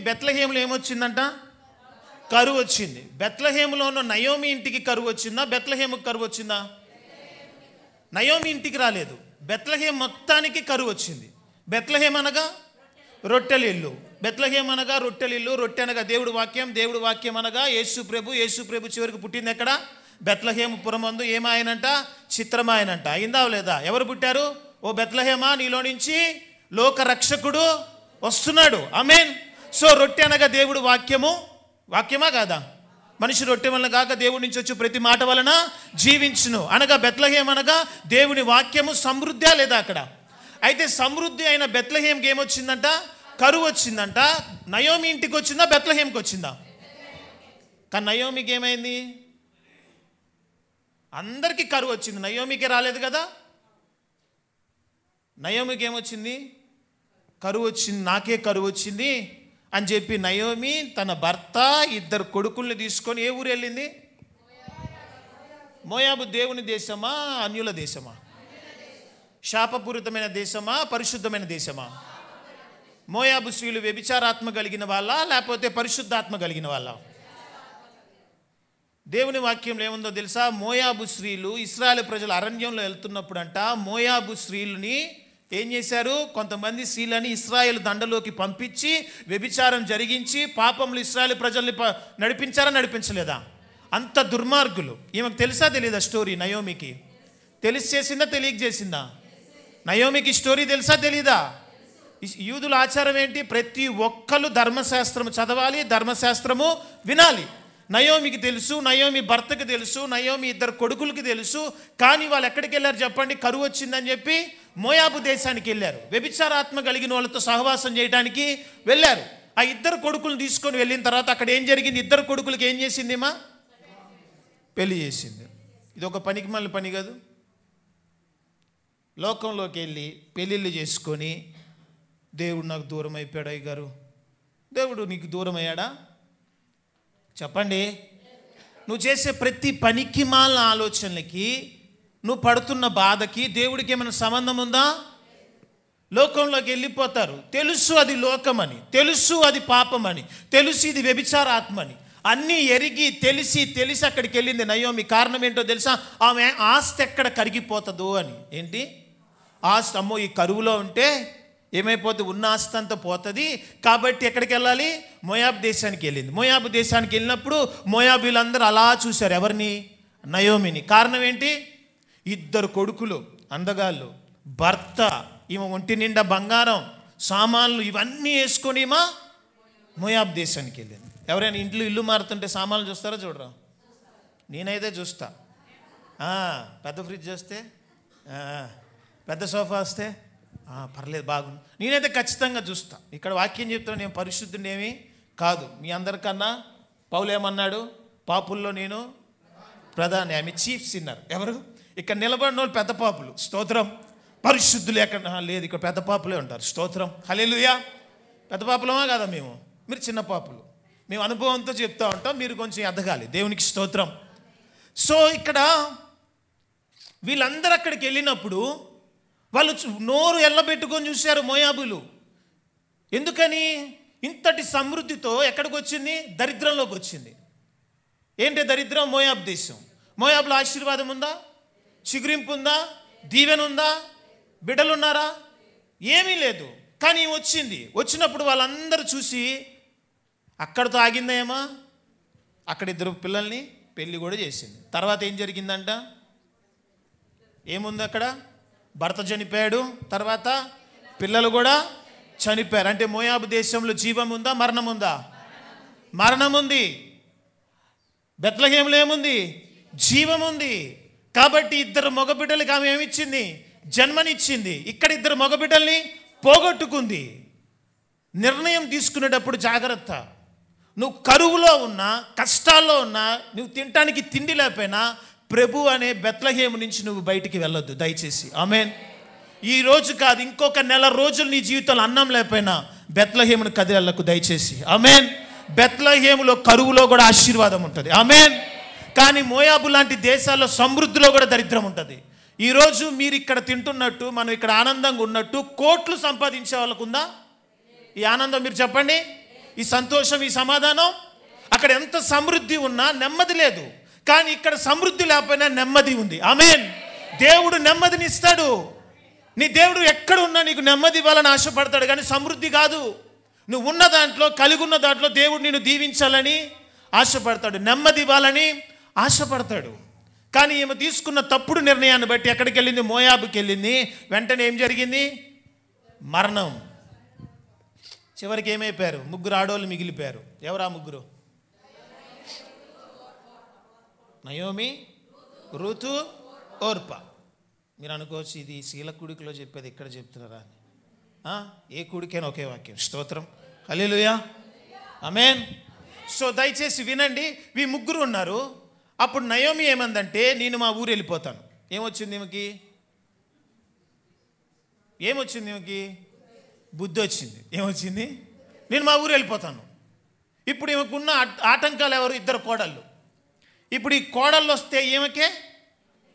బెత్లెహేములో ఏమొచ్చిందంట? కరువు వచ్చింది. బెత్లెహేములో ఉన్న నయోమి ఇంటికి కరువు వచ్చిందా? బెత్లెహేముకి కరువు వచ్చిందా? నయోమి ఇంటికి రాలేదు, బెత్లెహేం మొత్తానికి కరువు వచ్చింది. బెత్లెహేం అనగా రొట్టెల ఇల్లు, బెత్లెహేం అనగా రొట్టెల ఇల్లు, రొట్టె అనగా దేవుడు వాక్యం, దేవుడు వాక్యం అనగా యేసు ప్రభు చివరికి పుట్టింది ఎక్కడ? బెత్లెహేము పురమందు. ఏమాయనంట? చిత్రమాయనంట. అయిందా లేదా? ఎవరు పుట్టారు? ఓ బెత్లెహేమా, నీలో నుంచి లోక రక్షకుడు వస్తున్నాడు. ఆమేన్. సో రొట్టె అనగా దేవుడు వాక్యము, వాక్యమా కాదా? మనిషి రొట్టె వలన కాక దేవుడి నుంచి వచ్చి ప్రతి మాట వలన జీవించును అనగా బెత్లెహేం అనగా దేవుని వాక్యము. సమృద్ధి లేదా అక్కడ? అయితే సమృద్ధి అయిన బెత్లెహేంకి ఏమొచ్చిందంట? కరువు వచ్చిందంట. నయోమి ఇంటికి వచ్చిందా? బెత్లెహేంకి వచ్చిందా? కానీ నయోమికి ఏమైంది? అందరికీ కరువు వచ్చింది, నయోమికే రాలేదు కదా. నయోమికి ఏమొచ్చింది? కరువు వచ్చింది. నాకే కరువు వచ్చింది అని చెప్పి నయోమి తన భర్త, ఇద్దరు కొడుకుల్ని తీసుకొని ఏ ఊరు వెళ్ళింది? మోయాబు దేవుని దేశమా, అన్యుల దేశమా? శాపపూరితమైన దేశమా, పరిశుద్ధమైన దేశమా? మోయాబు స్త్రీలు వ్యభిచారాత్మ కలిగిన వాళ్ళ, లేకపోతే పరిశుద్ధాత్మ కలిగిన వాళ్ళ? దేవుని వాక్యంలో ఏముందో తెలుసా? మోయాబు స్త్రీలు ఇశ్రాయేలు ప్రజలు అరణ్యంలో వెళ్తున్నప్పుడు అంట, మోయాబు స్త్రీలని ఏం చేశారు? కొంతమంది స్త్రీలని ఇశ్రాయేలు దండలోకి పంపించి వ్యభిచారం జరిగించి పాపములు ఇశ్రాయేలు ప్రజల్ని నడిపించారా, నడిపించలేదా? అంత దుర్మార్గులు. ఈమెకు తెలుసా తెలీదా స్టోరీ? నయోమికి తెలిసి చేసిందా, తెలియక చేసిందా? నయోమికి స్టోరీ తెలుసా తెలీదా? యూదుల ఆచారం ఏంటి? ప్రతి ఒక్కరు ధర్మశాస్త్రము చదవాలి, ధర్మశాస్త్రము వినాలి. నయోమికి తెలుసు, నయోమి భర్తకి తెలుసు, నయోమి ఇద్దరు కొడుకులకి తెలుసు. కానీ వాళ్ళు ఎక్కడికి వెళ్ళారు చెప్పండి? కరువు వచ్చిందని చెప్పి మోయాబు దేశానికి వెళ్ళారు. వ్యభిచారాత్మ కలిగిన వాళ్ళతో సహవాసం చేయడానికి వెళ్ళారు. ఆ ఇద్దరు కొడుకులు తీసుకొని వెళ్ళిన తర్వాత అక్కడ ఏం జరిగింది? ఇద్దరు కొడుకులకి ఏం చేసింది? మా పెళ్లి చేసింది. ఇది ఒక పనికి మళ్ళీ పని కాదు. లోకంలోకి వెళ్ళి పెళ్ళిళ్ళు చేసుకొని దేవుడు నాకు దూరం అయిపోయాడు అయ్యగారు. దేవుడు నీకు దూరం అయ్యాడా? చెప్పండి. నువ్వు చేసే ప్రతి పనికి మాలిన ఆలోచనలకి, నువ్వు పడుతున్న బాధకి దేవుడికి ఏమైనా సంబంధం ఉందా? లోకంలోకి వెళ్ళిపోతారు. తెలుసు అది లోకమని, తెలుసు అది పాపమని, తెలుసు ఇది వ్యభిచారాత్మని, అన్నీ ఎరిగి తెలిసి అక్కడికి వెళ్ళింది నయోమి. కారణం ఏంటో తెలుసా? ఆమె ఆస్తి ఎక్కడ కరిగిపోతుందో అని. ఏంటి ఆస్తి? అమ్మో ఈ కరువులో ఉంటే ఏమైపోతుంది? ఉన్న ఆస్తి అంతా పోతుంది. కాబట్టి ఎక్కడికి వెళ్ళాలి? మోయాబు దేశానికి వెళ్ళింది. మోయాబు దేశానికి వెళ్ళినప్పుడు మోయాబీలందరూ అలా చూశారు. ఎవరిని? నయోమిని. కారణం ఏంటి? ఇద్దరు కొడుకులు అందగాళ్ళు, భర్త, ఈమె ఒంటి నిండా బంగారం, సామాన్లు ఇవన్నీ వేసుకొని మా మోయాబు దేశానికి వెళ్ళింది. ఎవరైనా ఇల్లు మారుతుంటే సామాన్లు చూస్తారా, చూడరా? నేనైతే చూస్తా. పెద్ద ఫ్రిడ్జ్ వస్తే, పెద్ద సోఫా వస్తే పర్లేదు, బాగుంది. నేనైతే ఖచ్చితంగా చూస్తా. ఇక్కడ వాక్యం చెప్తాను, నేను పరిశుద్ధుని ఏమీ కాదు. మీ అందరికన్నా పౌలు ఏమన్నాడు? పాపుల్లో నేను ప్రధాని. ఆమె చీఫ్ సిన్నర్. ఎవరు? ఇక్కడ నిలబడిన వాళ్ళు పెద్ద పాపులు. స్తోత్రం. పరిశుద్ధులు ఎక్కడ లేదు, ఇక్కడ పెద్ద పాపులే ఉంటారు. స్తోత్రం. హల్లెలూయా. పెద్ద పాపులమా కదా మేము? మీరు చిన్న పాపులు. మేము అనుభవంతో చెప్తా ఉంటాం, మీరు కొంచెం ఎదగాలి. దేవునికి స్తోత్రం. సో ఇక్కడ వీళ్ళందరూ అక్కడికి వెళ్ళినప్పుడు వాళ్ళు నోరు ఎల్లబెట్టుకొని చూశారు మోయాబులు. ఎందుకని? ఇంతటి సమృద్ధితో ఎక్కడికి వచ్చింది? దరిద్రంలోకి వచ్చింది. ఏంటి దరిద్రం? మోయాబు దేశం. మోయాబులో ఆశీర్వాదం ఉందా? చిగురింపు ఉందా? దీవెన ఉందా? బిడ్డలున్నారా? ఏమీ లేదు. కానీ వచ్చినప్పుడు వాళ్ళందరూ చూసి అక్కడితో ఆగిందేమా? అక్కడ ఇద్దరు పిల్లల్ని పెళ్లి కూడా చేసింది. తర్వాత ఏం జరిగిందంట? ఏముంది అక్కడ? భర్త చనిపోయాడు, తర్వాత పిల్లలు కూడా చనిపోయారు. అంటే మోయాబు దేశంలో జీవం ఉందా, మరణం ఉందా? మరణం ఉంది. బెత్లెహేములో ఏముంది? జీవం ఉంది. కాబట్టి ఇద్దరు మగబిడ్డలకి ఆమె ఏమిచ్చింది? జన్మనిచ్చింది. ఇక్కడ ఇద్దరు మగబిడ్డల్ని పోగొట్టుకుంది. నిర్ణయం తీసుకునేటప్పుడు జాగ్రత్త. నువ్వు కరువులో ఉన్నా, కష్టాల్లో ఉన్నా, నువ్వు తినటానికి తిండి లేకపోయినా ప్రభు అనే బెత్లెహేము నుంచి నువ్వు బయటికి వెళ్ళొద్దు దయచేసి. ఆమేన్. ఈ రోజు కాదు, ఇంకొక నెల రోజులు నీ జీవితంలో అన్నం లేకపోయినా బెత్లెహేమును కదిలేళ్ళకు దయచేసి. ఆమేన్. బెత్లెహేములో కరువులో కూడా ఆశీర్వాదం ఉంటుంది. ఆమేన్. కానీ మోయాబు లాంటి దేశాల్లో సమృద్ధిలో కూడా దరిద్రం ఉంటుంది. ఈరోజు మీరు ఇక్కడ తింటున్నట్టు, మనం ఇక్కడ ఆనందంగా ఉన్నట్టు కోట్లు సంపాదించే వాళ్ళకు ఉందా ఈ ఆనందం? మీరు చెప్పండి. ఈ సంతోషం, ఈ సమాధానం. అక్కడ ఎంత సమృద్ధి ఉన్నా నెమ్మది లేదు. కానీ ఇక్కడ సమృద్ధి లేకపోయినా నెమ్మది ఉంది. ఆమేన్. దేవుడు నెమ్మదిని ఇస్తాడు. నీ దేవుడు ఎక్కడ ఉన్నా నీకు నెమ్మది ఇవ్వాలని ఆశపడతాడు, కానీ సమృద్ధి కాదు. నువ్వు ఉన్న దాంట్లో, కలిగి ఉన్న దాంట్లో దేవుడు నిన్ను దీవించాలని ఆశపడతాడు, నెమ్మది ఇవ్వాలని ఆశపడతాడు. కానీ ఈమె తీసుకున్న తప్పుడు నిర్ణయాన్ని బట్టి ఎక్కడికి వెళ్ళింది? మోయాబుకి వెళ్ళింది. వెంటనే ఏం జరిగింది? మరణం. చివరికి ఏమైపోయారు? 3 ఆడోళ్ళు మిగిలిపోయారు. ఎవరా 3? Naomi, Ruth, Orpah. మీరు అనుకోవచ్చు ఇది శీల కుడికిలో చెప్పేది ఇక్కడ చెప్తున్నారా అని. ఏ కుడికైనా ఒకే వాక్యం. స్తోత్రం, హల్లెలూయా, ఆమేన్. సో దయచేసి వినండి. 3 ఉన్నారు. అప్పుడు నయోమి ఏమందంటే, నేను మా ఊరు వెళ్ళిపోతాను. ఏమొచ్చింది ఈమెకి? బుద్ధి వచ్చింది. ఏమొచ్చింది? నేను మా ఊరు వెళ్ళిపోతాను. ఇప్పుడు ఈమెకున్న ఆటంకాలు ఎవరు? 2 కోడళ్ళు. ఇప్పుడు ఈ కోడళ్ళు వస్తే ఈమెకే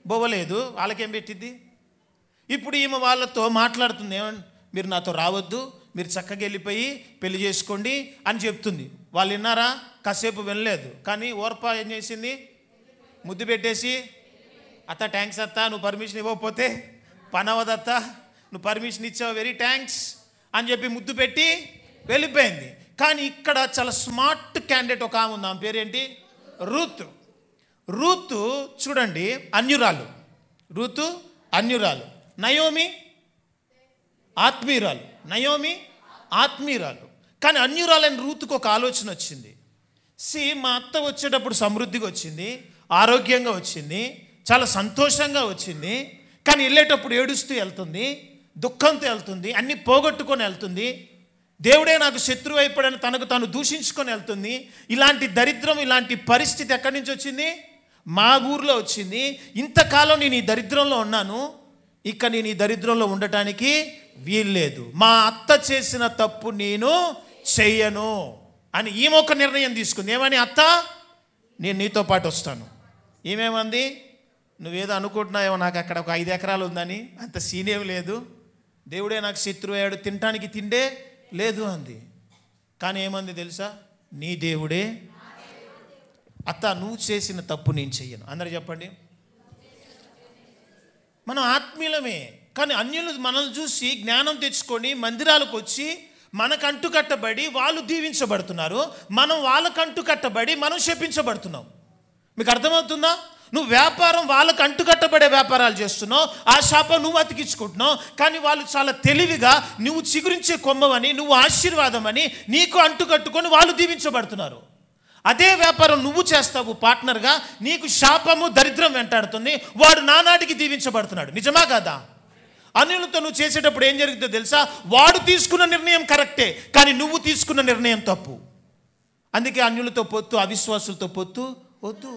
బొవ్వలేదు, వాళ్ళకేం పెట్టిద్ది? ఇప్పుడు ఈమె వాళ్ళతో మాట్లాడుతుంది. ఏమని? మీరు నాతో రావద్దు, మీరు చక్కగా వెళ్ళిపోయి పెళ్లి చేసుకోండి అని చెప్తుంది. వాళ్ళు విన్నారా? కాసేపు వినలేదు. కానీ ఓర్పా ఏం చేసింది? ముద్దు పెట్టేసి, అత్త థ్యాంక్స్ అత్త, నువ్వు పర్మిషన్ ఇవ్వకపోతే పని అవ్వదత్త, నువ్వు పర్మిషన్ ఇచ్చావు, వెరీ థ్యాంక్స్ అని చెప్పి ముద్దు పెట్టి వెళ్ళిపోయింది. కానీ ఇక్కడ చాలా స్మార్ట్ క్యాండిడేట్ ఒక ఆమె ఉంది. ఆమె పేరేంటి? రూతు చూడండి, అన్యురాలు. రూతు అన్యురాలు. నయోమి ఆత్మీయురాలు. కానీ అన్యురాలని రూతుకు ఒక ఆలోచన వచ్చింది. మా అత్త వచ్చేటప్పుడు సమృద్ధిగా వచ్చింది, ఆరోగ్యంగా వచ్చింది, చాలా సంతోషంగా వచ్చింది. కానీ వెళ్ళేటప్పుడు ఏడుస్తూ వెళ్తుంది, దుఃఖంతో వెళ్తుంది, అన్నీ పోగొట్టుకొని వెళ్తుంది. దేవుడే నాకు శత్రువు అయిపోయాడని తనకు తాను దూషించుకొని వెళ్తుంది. ఇలాంటి దరిద్రం, ఇలాంటి పరిస్థితి ఎక్కడి నుంచి వచ్చింది? మా ఊర్లో వచ్చింది. ఇంతకాలం నేను ఈ దరిద్రంలో ఉన్నాను, ఇక నేను ఈ దరిద్రంలో ఉండటానికి వీల్లేదు. మా అత్త చేసిన తప్పు నేను చెయ్యను అని ఈమె ఒక నిర్ణయం తీసుకుంది. ఏమని? అత్త, నేను నీతో పాటు వస్తాను. ఈమెమంది? నువ్వేదో అనుకుంటున్నావేమో, నాకు అక్కడ ఒక 5 ఎకరాలు ఉందని, అంత సీనేం లేదు, దేవుడే నాకు శత్రువు అయ్యాడు, తినటానికి తిండే లేదు అంది. కానీ ఏమంది తెలుసా? నీ దేవుడే. అత్త, నువ్వు చేసిన తప్పు నేను చెయ్యను. అందరూ చెప్పండి. మనం ఆత్మీయులమే, కానీ అన్యులు మనల్ని చూసి జ్ఞానం తెచ్చుకొని మందిరాలకు వచ్చి మనకంటు కట్టబడి వాళ్ళు దీవించబడుతున్నారు. మనం వాళ్ళకంటు కట్టబడి మనం శపించబడుతున్నాం. మీకు అర్థమవుతుందా? నువ్వు వ్యాపారం వాళ్ళకు అంటుకట్టబడే వ్యాపారాలు చేస్తున్నావు, ఆ శాపం నువ్వు అతికించుకుంటున్నావు. కానీ వాళ్ళు చాలా తెలివిగా నువ్వు చిగురించే కొమ్మవని, నువ్వు ఆశీర్వాదం అని నీకు అంటుకట్టుకొని వాళ్ళు దీవించబడుతున్నారు. అదే వ్యాపారం నువ్వు చేస్తావు పార్ట్నర్గా, నీకు శాపము, దరిద్రం వెంటాడుతుంది, వాడు నానాటికి దీవించబడుతున్నాడు. నిజమా కాదా? అన్యులతో నువ్వు చేసేటప్పుడు ఏం జరుగుతుందో తెలుసా? వాడు తీసుకున్న నిర్ణయం కరెక్టే, కానీ నువ్వు తీసుకున్న నిర్ణయం తప్పు. అందుకే అన్యులతో పొత్తు, అవిశ్వాసులతో పొత్తు వద్దు.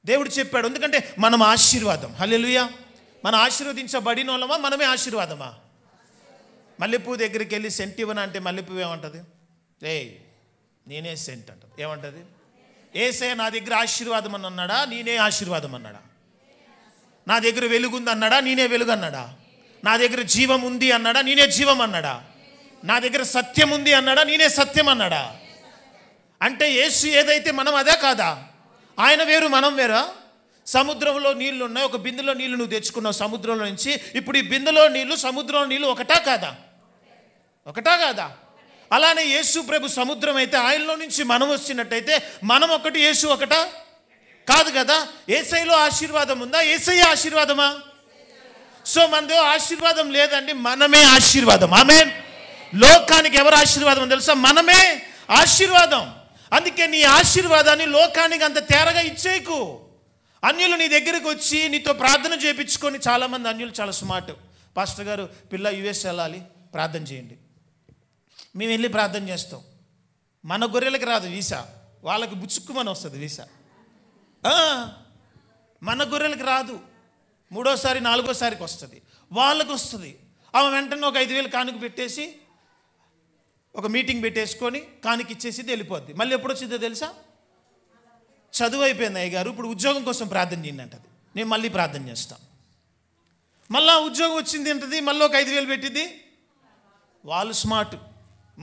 దేవుడు చెప్పాడు. ఎందుకంటే మనం ఆశీర్వాదం. హల్లెలూయా. మనం ఆశీర్వదించబడిన వాళ్ళమా? మనమే ఆశీర్వాదమా? మల్లెపూ దగ్గరికి వెళ్ళి సెంట్ ఇవ్వనా అంటే మల్లెపూ ఏమంటుంది? నేనే సెంట్ అంటది. ఏమంటుంది? యేసయ్య నా దగ్గర ఆశీర్వాదం అని అన్నాడా? నేనే ఆశీర్వాదం అన్నాడా? నా దగ్గర వెలుగుంది అన్నాడా? నేనే వెలుగు అన్నాడా? నా దగ్గర జీవం ఉంది అన్నాడా? నేనే జీవం అన్నాడా? నా దగ్గర సత్యం ఉంది అన్నాడా? నేనే సత్యం అన్నాడా? అంటే యేసు ఏదైతే మనం అదే కాదా? ఆయన వేరు, మనం వేరా? సముద్రంలో నీళ్లు ఉన్నాయి, ఒక బిందెలో నీళ్లు నువ్వు తెచ్చుకున్నావు సముద్రంలో నుంచి. ఇప్పుడు ఈ బిందెలో నీళ్లు, సముద్రంలో నీళ్లు ఒకటా కాదా? అలానే యేసు ప్రభు సముద్రం అయితే ఆయనలో నుంచి మనం వచ్చినట్టయితే మనం ఒకటి, యేసు ఒకటా? కాదు కదా. యేసయ్యలో ఆశీర్వాదం ఉందా? యేసయ్య ఆశీర్వాదమా? సో మనదో ఆశీర్వాదం లేదండి, మనమే ఆశీర్వాదం. ఆమేన్. లోకానికి ఎవరు ఆశీర్వాదం తెలుసా? మనమే ఆశీర్వాదం. అందుకే నీ ఆశీర్వాదాన్ని లోకానికి అంత తేరగా ఇచ్చేయకు. అన్యులు నీ దగ్గరికి వచ్చి నీతో ప్రార్థన చేయించుకొని, చాలామంది అన్యులు చాలా స్మార్ట్. పాస్టర్ గారు, పిల్ల యుఎస్ వెళ్ళాలి, ప్రార్థన చేయండి. మేము వెళ్ళి ప్రార్థన చేస్తాం. మన గొర్రెలకి రాదు వీసా, వాళ్ళకి బుచ్చుక్కుమని వస్తుంది వీసా. మన గొర్రెలకి రాదు, 3వ సారి 4వ సారికి వస్తుంది, వాళ్ళకి వస్తుంది. ఆమె వెంటనే ఒక 5,000 కానుక పెట్టేసి ఒక మీటింగ్ పెట్టేసుకొని కానుక ఇచ్చేసి వెళ్ళిపోద్ది. మళ్ళీ ఎప్పుడు వచ్చిందో తెలుసా? చదువు అయిపోయింది అయ్యగారు, ఇప్పుడు ఉద్యోగం కోసం ప్రార్థన చేయండి అంటది. నేను మళ్ళీ ప్రార్థన చేస్తాను. మళ్ళీ ఉద్యోగం వచ్చింది అంటది, మళ్ళీ ఒక 5,000 పెట్టింది. వాళ్ళు స్మార్ట్,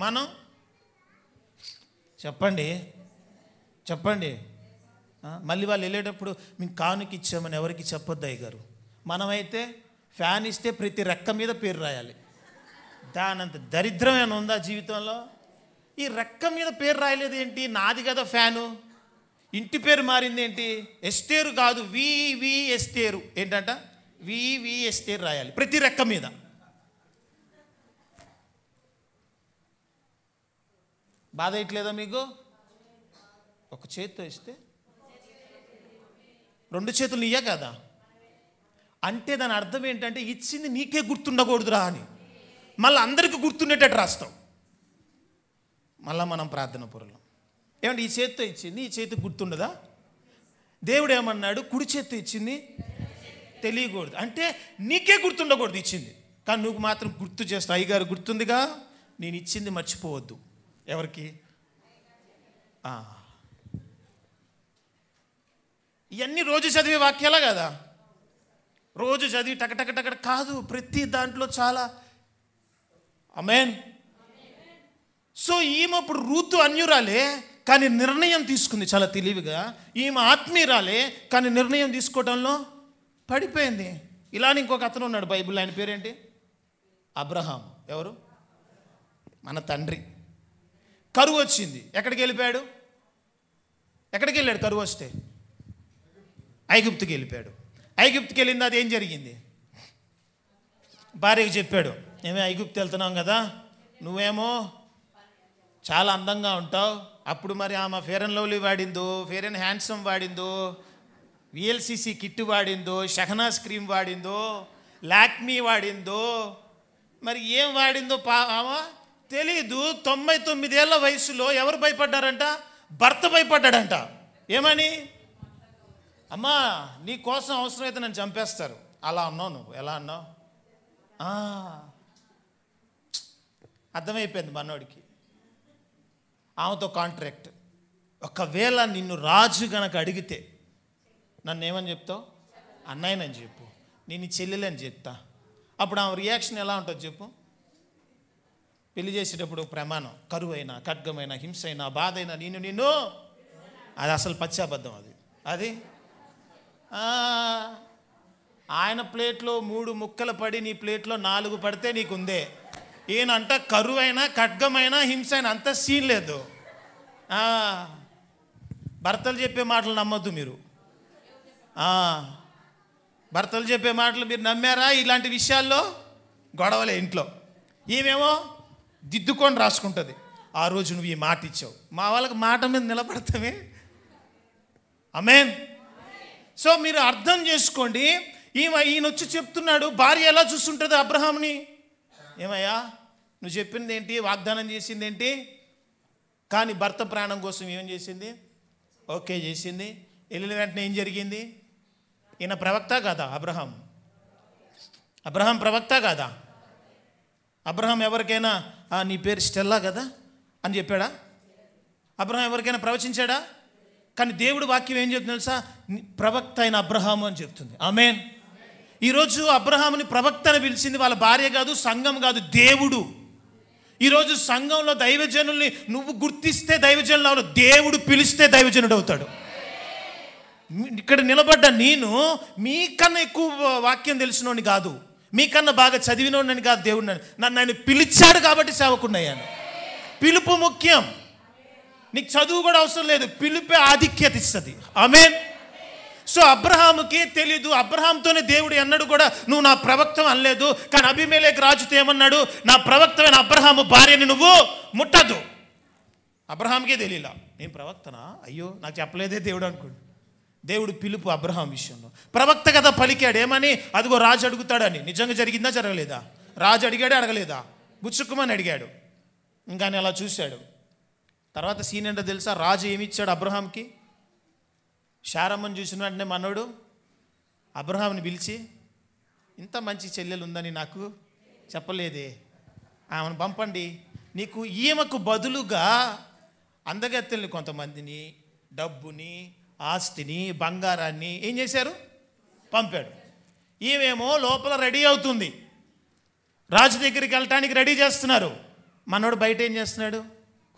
మనం చెప్పండి, చెప్పండి. మళ్ళీ వాళ్ళు వెళ్ళేటప్పుడు మేము కానుక ఇచ్చామని ఎవరికి చెప్పొద్దు అయ్యగారు. మనమైతే ఫ్యాన్ ఇస్తే ప్రతి రెక్క మీద పేరు రాయాలి. దానంత దరిద్రమైన ఉందా జీవితంలో? ఈ రెక్క మీద పేరు రాయలేదు ఏంటి? నాది కదా ఫ్యాను. ఇంటి పేరు మారింది ఏంటి? ఎస్టేరు కాదు, వివి ఎస్టేరు. ఏంటంట? వివి ఎస్టేరు రాయాలి ప్రతి రెక్క మీద. బాధ ఇట్లేదా మీకు? ఒక చేతితో ఇస్తే 2 చేతులు నీయే కదా అంటే దాని అర్థం ఏంటంటే ఇచ్చింది నీకే గుర్తుండకూడదురా అని మళ్ళీ అందరికీ గుర్తుండేటట్టు రాస్తాం. మళ్ళీ మనం ప్రార్థన పూర్వం ఏమంటే ఈ చేతితో ఇచ్చింది ఈ చేతికి గుర్తుండదా? దేవుడు ఏమన్నాడు? కుడి చేతితో ఇచ్చింది తెలియకూడదు అంటే నీకే గుర్తుండకూడదు ఇచ్చింది, కానీ నువ్వు మాత్రం గుర్తు చేస్తావు. అయ్యగారు గుర్తుందిగా, నేను ఇచ్చింది మర్చిపోవద్దు. ఎవరికి? ఇవన్నీ రోజు చదివే వాక్యాలా కదా? రోజు చదివి టకటక కాదు, ప్రతి దాంట్లో చాలా. ఆమేన్. సో ఈమె ఇప్పుడు రూతు అన్యురాలే కానీ నిర్ణయం తీసుకుంది చాలా తెలివిగా. ఈమె ఆత్మీయురాలే కానీ నిర్ణయం తీసుకోవడంలో పడిపోయింది. ఇలానే ఇంకొక అతను ఉన్నాడు బైబిల్, ఆయన పేరేంటి? అబ్రహాం. ఎవరు? మన తండ్రి. కరువు వచ్చింది, ఎక్కడికి వెళ్ళిపోయాడు? ఎక్కడికి వెళ్ళాడు కరువు వస్తే? ఐగుప్తుకి వెళ్ళిపోయాడు. ఐగుప్తుకి వెళ్ళింది, అది ఏం జరిగింది? భార్యకు చెప్పాడు, ఏమే ఐగుప్తు వెళ్తున్నాం కదా, నువ్వేమో చాలా అందంగా ఉంటావు. అప్పుడు మరి ఆమె ఫేర్ అండ్ లవ్లీ వాడిందో, ఫేర్ అండ్ హ్యాండ్సమ్ వాడిందో, విఎల్సిసి కిట్ వాడిందో, షహనాస్ క్రీమ్ వాడిందో, లాక్మీ వాడిందో, మరి ఏం వాడిందో ఆమె తెలీదు. 99 ఏళ్ల వయసులో ఎవరు భయపడ్డారంట? భర్త భయపడ్డాడంట. ఏమని? అమ్మా నీ కోసం అవసరమైతే నన్ను చంపేస్తారు. అలా అన్నావు నువ్వు. ఎలా అన్నావు? అర్థమైపోయింది మనోడికి. ఆమెతో కాంట్రాక్ట్. ఒకవేళ నిన్ను రాజు గనక అడిగితే నన్ను ఏమని చెప్తావు? అన్నయ్యనని చెప్పు, నేను చెల్లెలని చెప్తా. అప్పుడు ఆమె రియాక్షన్ ఎలా ఉంటుంది చెప్పు? పెళ్లి చేసేటప్పుడు ప్రమాణం, కరువైనా ఖడ్గమైనా హింసైనా బాధ అయినా నిన్ను అది అసలు పచ్చాబద్ధం. అది ఆయన ప్లేట్లో 3 ముక్కలు పడి నీ ప్లేట్లో 4 పడితే నీకుందే. ఈయనంట కరువైనా ఖడ్గమైనా హింస అయినా అంత సీన్ లేదు. భర్తలు చెప్పే మాటలు నమ్మొద్దు మీరు. భర్తలు చెప్పే మాటలు మీరు నమ్మారా? ఇలాంటి విషయాల్లో గొడవలే ఇంట్లో. ఈమెమో దిద్దుకొని రాసుకుంటుంది, ఆ రోజు నువ్వు ఈ మాట ఇచ్చావు. మా వాళ్ళకి మాట మీద నిలబడతామే. ఆమేన్. సో మీరు అర్థం చేసుకోండి, ఈయన వచ్చి చెప్తున్నాడు, భార్య ఎలా చూస్తుంటుంది అబ్రహాంని? ఏమయ్యా నువ్వు చెప్పింది ఏంటి? వాగ్దానం చేసింది ఏంటి? కానీ భర్త ప్రాణం కోసం ఏం చేసింది? ఓకే చేసింది. వెళ్ళిన వెంటనే ఏం జరిగింది? ఈయన ప్రవక్త కాదా అబ్రహాం? అబ్రహాం ప్రవక్త కాదా? అబ్రహాం ఎవరికైనా నీ పేరు స్టెల్లా కదా అని చెప్పాడా? అబ్రహాం ఎవరికైనా ప్రవచించాడా? కానీ దేవుడు వాక్యం ఏం చెప్తుంది తెలుసా? ప్రవక్త అయిన అబ్రహాము అని చెప్తుంది. ఆమేన్. ఈరోజు అబ్రహాముని ప్రవక్త అని పిలిచింది వాళ్ళ భార్య కాదు, సంఘం కాదు, దేవుడు. ఈరోజు సంఘంలో దైవజనుల్ని నువ్వు గుర్తిస్తే దైవజనులు అవరు, దేవుడు పిలిస్తే దైవజనుడు అవుతాడు. ఇక్కడ నిలబడ్డ నేను మీకన్నా ఎక్కువ వాక్యం తెలిసినోని కాదు, మీకన్నా బాగా చదివినోడిని కాదు. దేవుడు నన్ను ఆయన పిలిచాడు కాబట్టి సేవకున్నయ్యాను. పిలుపు ముఖ్యం. నీకు చదువు కూడా అవసరం లేదు, పిలిపే ఆధిక్యత ఇస్తుంది. ఆమేన్. సో అబ్రహాముకి తెలీదు. అబ్రహాంతోనే దేవుడు అన్నాడు కూడా, నువ్వు నా ప్రవక్త అనలేదు. కానీ అబీమెలెకు రాజుతో ఏమన్నాడు? నా ప్రవక్తమైన అబ్రహాము భార్యని నువ్వు ముట్టదు. అబ్రహాంకే తెలియలా, నేను ప్రవక్తనా? అయ్యో నాకు చెప్పలేదే దేవుడు అనుకోండి. దేవుడు పిలుపు అబ్రహాం విషయంలో ప్రవక్త కదా పలికాడు. ఏమని? అదిగో రాజు అడుగుతాడని. నిజంగా జరిగిందా జరగలేదా? రాజు అడిగాడే అడగలేదా? బుచ్చుక్కుమని అడిగాడు. ఇంకా అలా చూశాడు. తర్వాత సీన్ ఏంటో తెలుసా? రాజు ఏమి ఇచ్చాడు అబ్రహాంకి? శారమ్మని చూసిన వెంటనే మనోడు అబ్రహాంని పిలిచి, ఇంత మంచి చెల్లెలు ఉందని నాకు చెప్పలేదే, ఆమెను పంపండి. నీకు ఈమెకు బదులుగా అందగత్తెల్ని కొంతమందిని, డబ్బుని, ఆస్తిని, బంగారాన్ని ఏం చేశారు? పంపాడు. ఈమెమో లోపల రెడీ అవుతుంది, రాజు దగ్గరికి వెళ్ళటానికి రెడీ చేస్తున్నారు. మనోడు బయట ఏం చేస్తున్నాడు?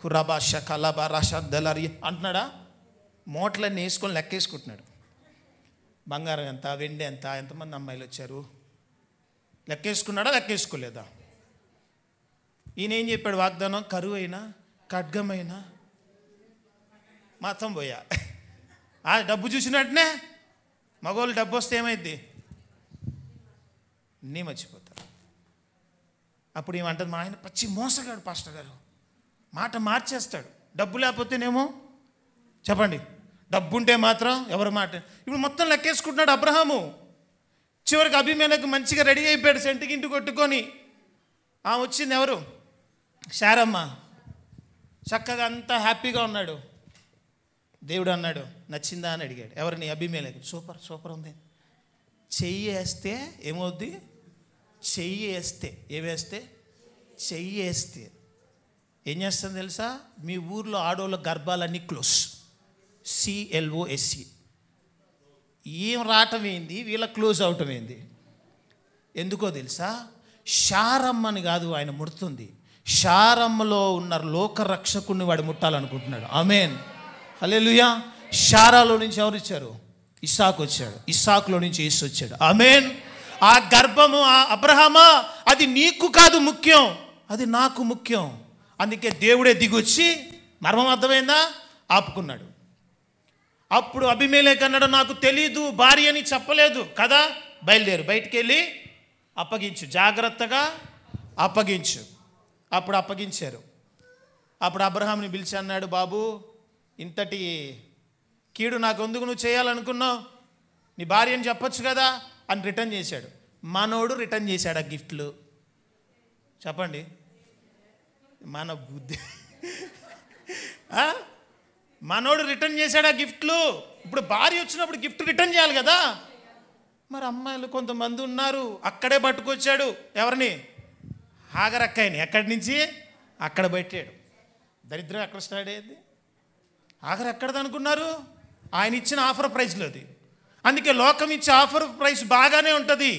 హురాబాష కలాబారాష దళరి అంటున్నాడా? మూటలన్నీ వేసుకొని లెక్కేసుకుంటున్నాడు. బంగారం ఎంత, వెండి ఎంత, ఎంతమంది అమ్మాయిలు వచ్చారు లెక్కేసుకున్నాడా, లెక్కేసుకోలేదా? ఈయన ఏం చెప్పాడు వాగ్దానం? కరువు అయినా ఖడ్గమైనా మాత్రం పోయా. ఆ డబ్బు చూసినట్టునే మగవాళ్ళు డబ్బు వస్తే ఏమైద్ది? నీ మర్చిపోతారు. అప్పుడు ఏమంటుంది మా ఆయన? పచ్చి మోసగాడు పాస్టర్ గారు, మాట మార్చేస్తాడు. డబ్బు లేకపోతేనేమో చెప్పండి, డబ్బు ఉంటే మాత్రం ఎవరి మాట. ఇప్పుడు మొత్తం లెక్కేసుకుంటున్నాడు అబ్రహాము. చివరికి అభిమేలకు మంచిగా రెడీ అయిపోయాడు, సెంటికి ఇంటి కొట్టుకొని. వచ్చింది ఎవరు? శారమ్మ. చక్కగా అంతా హ్యాపీగా ఉన్నాడు. దేవుడు అన్నాడు, నచ్చిందా అని అడిగాడు. ఎవరిని? అభిమేలకు. సూపర్ సూపర్ ఉంది. చెయ్యి వేస్తే ఏమవుద్ది? చెయ్యి వేస్తే ఏమేస్తే? చెయ్యి వేస్తే ఏం చేస్తుంది తెలుసా? మీ ఊర్లో ఆడోళ్ళ గర్భాలన్నీ క్లోజ్, CLOSE. ఏం రావటం ఏంది, వీళ్ళ క్లోజ్ అవటం ఏంది? ఎందుకో తెలుసా? శారమ్మని కాదు ఆయన ముడుతుంది, శారమ్మలో ఉన్న లోకరక్షకుడిని వాడు ముట్టాలనుకుంటున్నాడు. ఆమేన్, హల్లెలూయా. శారాలో నుంచి ఎవరు ఇచ్చారు? ఇస్సాకు వచ్చాడు. ఇస్సాకులో నుంచి యేసు వచ్చాడు. ఆమేన్. ఆ గర్భము, ఆ అబ్రహామా, అది నీకు కాదు ముఖ్యం, అది నాకు ముఖ్యం. అందుకే దేవుడే దిగొచ్చి, మర్మం అర్థమైందా, ఆపుకున్నాడు. అప్పుడు అభిమేలెకు అన్నాడు, నాకు తెలీదు, భార్య అని చెప్పలేదు కదా, బయలుదేరు, బయటికి వెళ్ళి అప్పగించు, జాగ్రత్తగా అప్పగించు. అప్పుడు అప్పగించారు. అప్పుడు అబ్రహాంని పిలిచి అన్నాడు, బాబు ఇంతటి కీడు నాకు ఎందుకు నువ్వు చేయాలనుకున్నావు? నీ భార్య అని చెప్పొచ్చు కదా అని రిటర్న్ చేశాడు. మనోడు రిటర్న్ చేశాడు ఆ గిఫ్ట్లు. చెప్పండి, మన బుద్ధి. మనోడు రిటర్న్ చేశాడు ఆ గిఫ్ట్లు. ఇప్పుడు భార్య వచ్చినప్పుడు గిఫ్ట్ రిటర్న్ చేయాలి కదా. మరి అమ్మాయిలు కొంతమంది ఉన్నారు, అక్కడే పట్టుకొచ్చాడు. ఎవరిని? హాగర్ అక్కయ్యని. ఎక్కడి నుంచి? అక్కడ పెట్టాడు. దరిద్రం ఎక్కడ స్టార్ట్ అయ్యేది? హాగర్ ఎక్కడది అనుకున్నారు? ఆయన ఇచ్చిన ఆఫర్ ప్రైస్లోది. అందుకే లోకం ఇచ్చే ఆఫర్ ప్రైస్ బాగానే ఉంటుంది.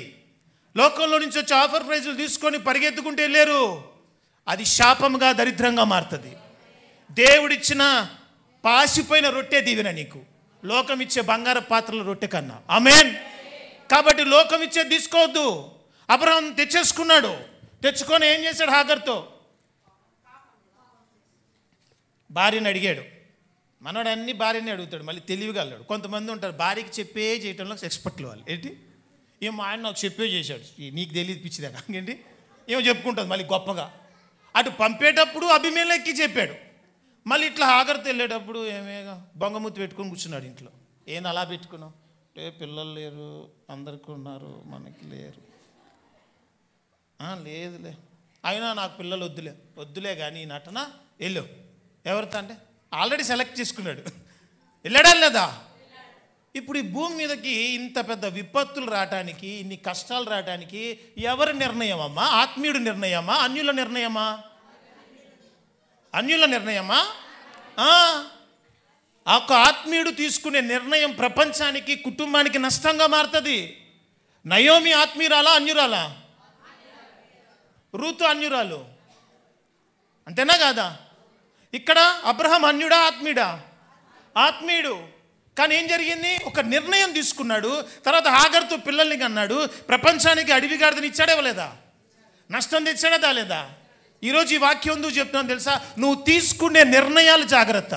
లోకంలో నుంచి వచ్చే ఆఫర్ ప్రైజులు తీసుకొని పరిగెత్తుకుంటూ వెళ్ళారు, అది శాపంగా దరిద్రంగా మారుతుంది. దేవుడిచ్చిన పాసిపోయిన రొట్టె దీవెన నీకు, లోకం ఇచ్చే బంగారు పాత్రల రొట్టె కన్నా. ఆమేన్. కాబట్టి లోకం ఇచ్చే తీసుకోవద్దు. అబ్రహాం తెచ్చేసుకున్నాడు. తెచ్చుకొని ఏం చేశాడు? హాగర్తో భార్యని అడిగాడు. మనోడు అన్ని భార్యని అడుగుతాడు, మళ్ళీ తెలివిగా అల్లాడు. కొంతమంది ఉంటారు భార్యకి చెప్పే చేయటంలో ఎక్స్పర్ట్లు వాళ్ళు. ఏంటి? ఏమో ఆయన నాకు చెప్పే చేశాడు, నీకు తెలియదు పిచ్చిదాకా ఏంటి, ఏమో చెప్పుకుంటుంది మళ్ళీ గొప్పగా. అటు పంపేటప్పుడు అభిమేలెక్కి చెప్పాడు, మళ్ళీ ఇట్లా హాగర్తో వెళ్ళేటప్పుడు ఏమేగా బొంగమూతి పెట్టుకొని కూర్చున్నాడు ఇంట్లో. ఏం అలా పెట్టుకున్నావు? అంటే పిల్లలు లేరు, అందరికీ ఉన్నారు, మనకి లేరు. లేదులే, అయినా నాకు పిల్లలు వద్దులే కానీ ఈ నటన వెళ్ళు. ఎవరితో అంటే ఆల్రెడీ సెలెక్ట్ చేసుకున్నాడు. వెళ్ళాడా లేదా? ఇప్పుడు ఈ భూమి మీదకి ఇంత పెద్ద విపత్తులు రావటానికి, ఇన్ని కష్టాలు రావటానికి ఎవరి నిర్ణయం అమ్మా? ఆత్మీయుడి నిర్ణయమా? అన్యుల నిర్ణయమా? అన్యుల నిర్ణయమా? ఒక ఆత్మీయుడు తీసుకునే నిర్ణయం ప్రపంచానికి, కుటుంబానికి నష్టంగా మారుతుంది. నయోమి ఆత్మీయురాలా, అన్యురాలా? రూతు అన్యురాలు, అంతేనా కాదా? ఇక్కడ అబ్రహాం అన్యుడా, ఆత్మీయుడా? ఆత్మీయుడు. కానీ ఏం జరిగింది? ఒక నిర్ణయం తీసుకున్నాడు. తర్వాత హాగర్తో పిల్లల్ని కన్నాడు. ప్రపంచానికి అడవి గాడిదని ఇచ్చాడా లేదా? నష్టం తెచ్చాడా లేదా? ఈరోజు ఈ వాక్యం ఎందుకు చెప్తున్నాను తెలుసా? నువ్వు తీసుకునే నిర్ణయాలు జాగ్రత్త.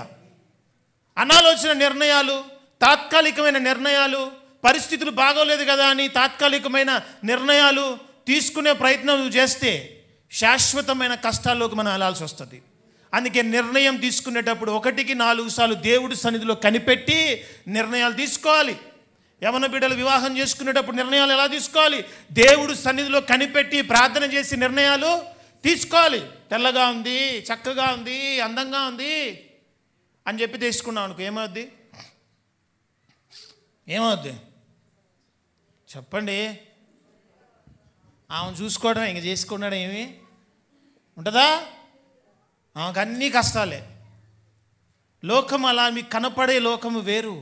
అనాలోచన నిర్ణయాలు, తాత్కాలికమైన నిర్ణయాలు, పరిస్థితులు బాగోలేదు కదా అని తాత్కాలికమైన నిర్ణయాలు తీసుకునే ప్రయత్నం నువ్వు చేస్తే శాశ్వతమైన కష్టాల్లోకి మనం వెళ్ళాల్సి వస్తుంది. అందుకే నిర్ణయం తీసుకునేటప్పుడు 1కి 4 సార్లు దేవుడి సన్నిధిలో కనిపెట్టి నిర్ణయాలు తీసుకోవాలి. యవన బిడ్డలు వివాహం చేసుకునేటప్పుడు నిర్ణయాలు ఎలా తీసుకోవాలి? దేవుడు సన్నిధిలో కనిపెట్టి ప్రార్థన చేసి నిర్ణయాలు తీసుకోవాలి. తెల్లగా ఉంది, చక్కగా ఉంది, అందంగా ఉంది అని చెప్పి తీసుకున్నాం అనుకో, ఏమవుద్ది? ఏమవుద్ది చెప్పండి? ఆమె చూసుకోవడం ఇంక చేసుకున్నాడు ఏమి ఉంటుందా? ఆమెకు అన్నీ కష్టాలే. లోకం అలా మీకు కనపడే లోకము వేరు.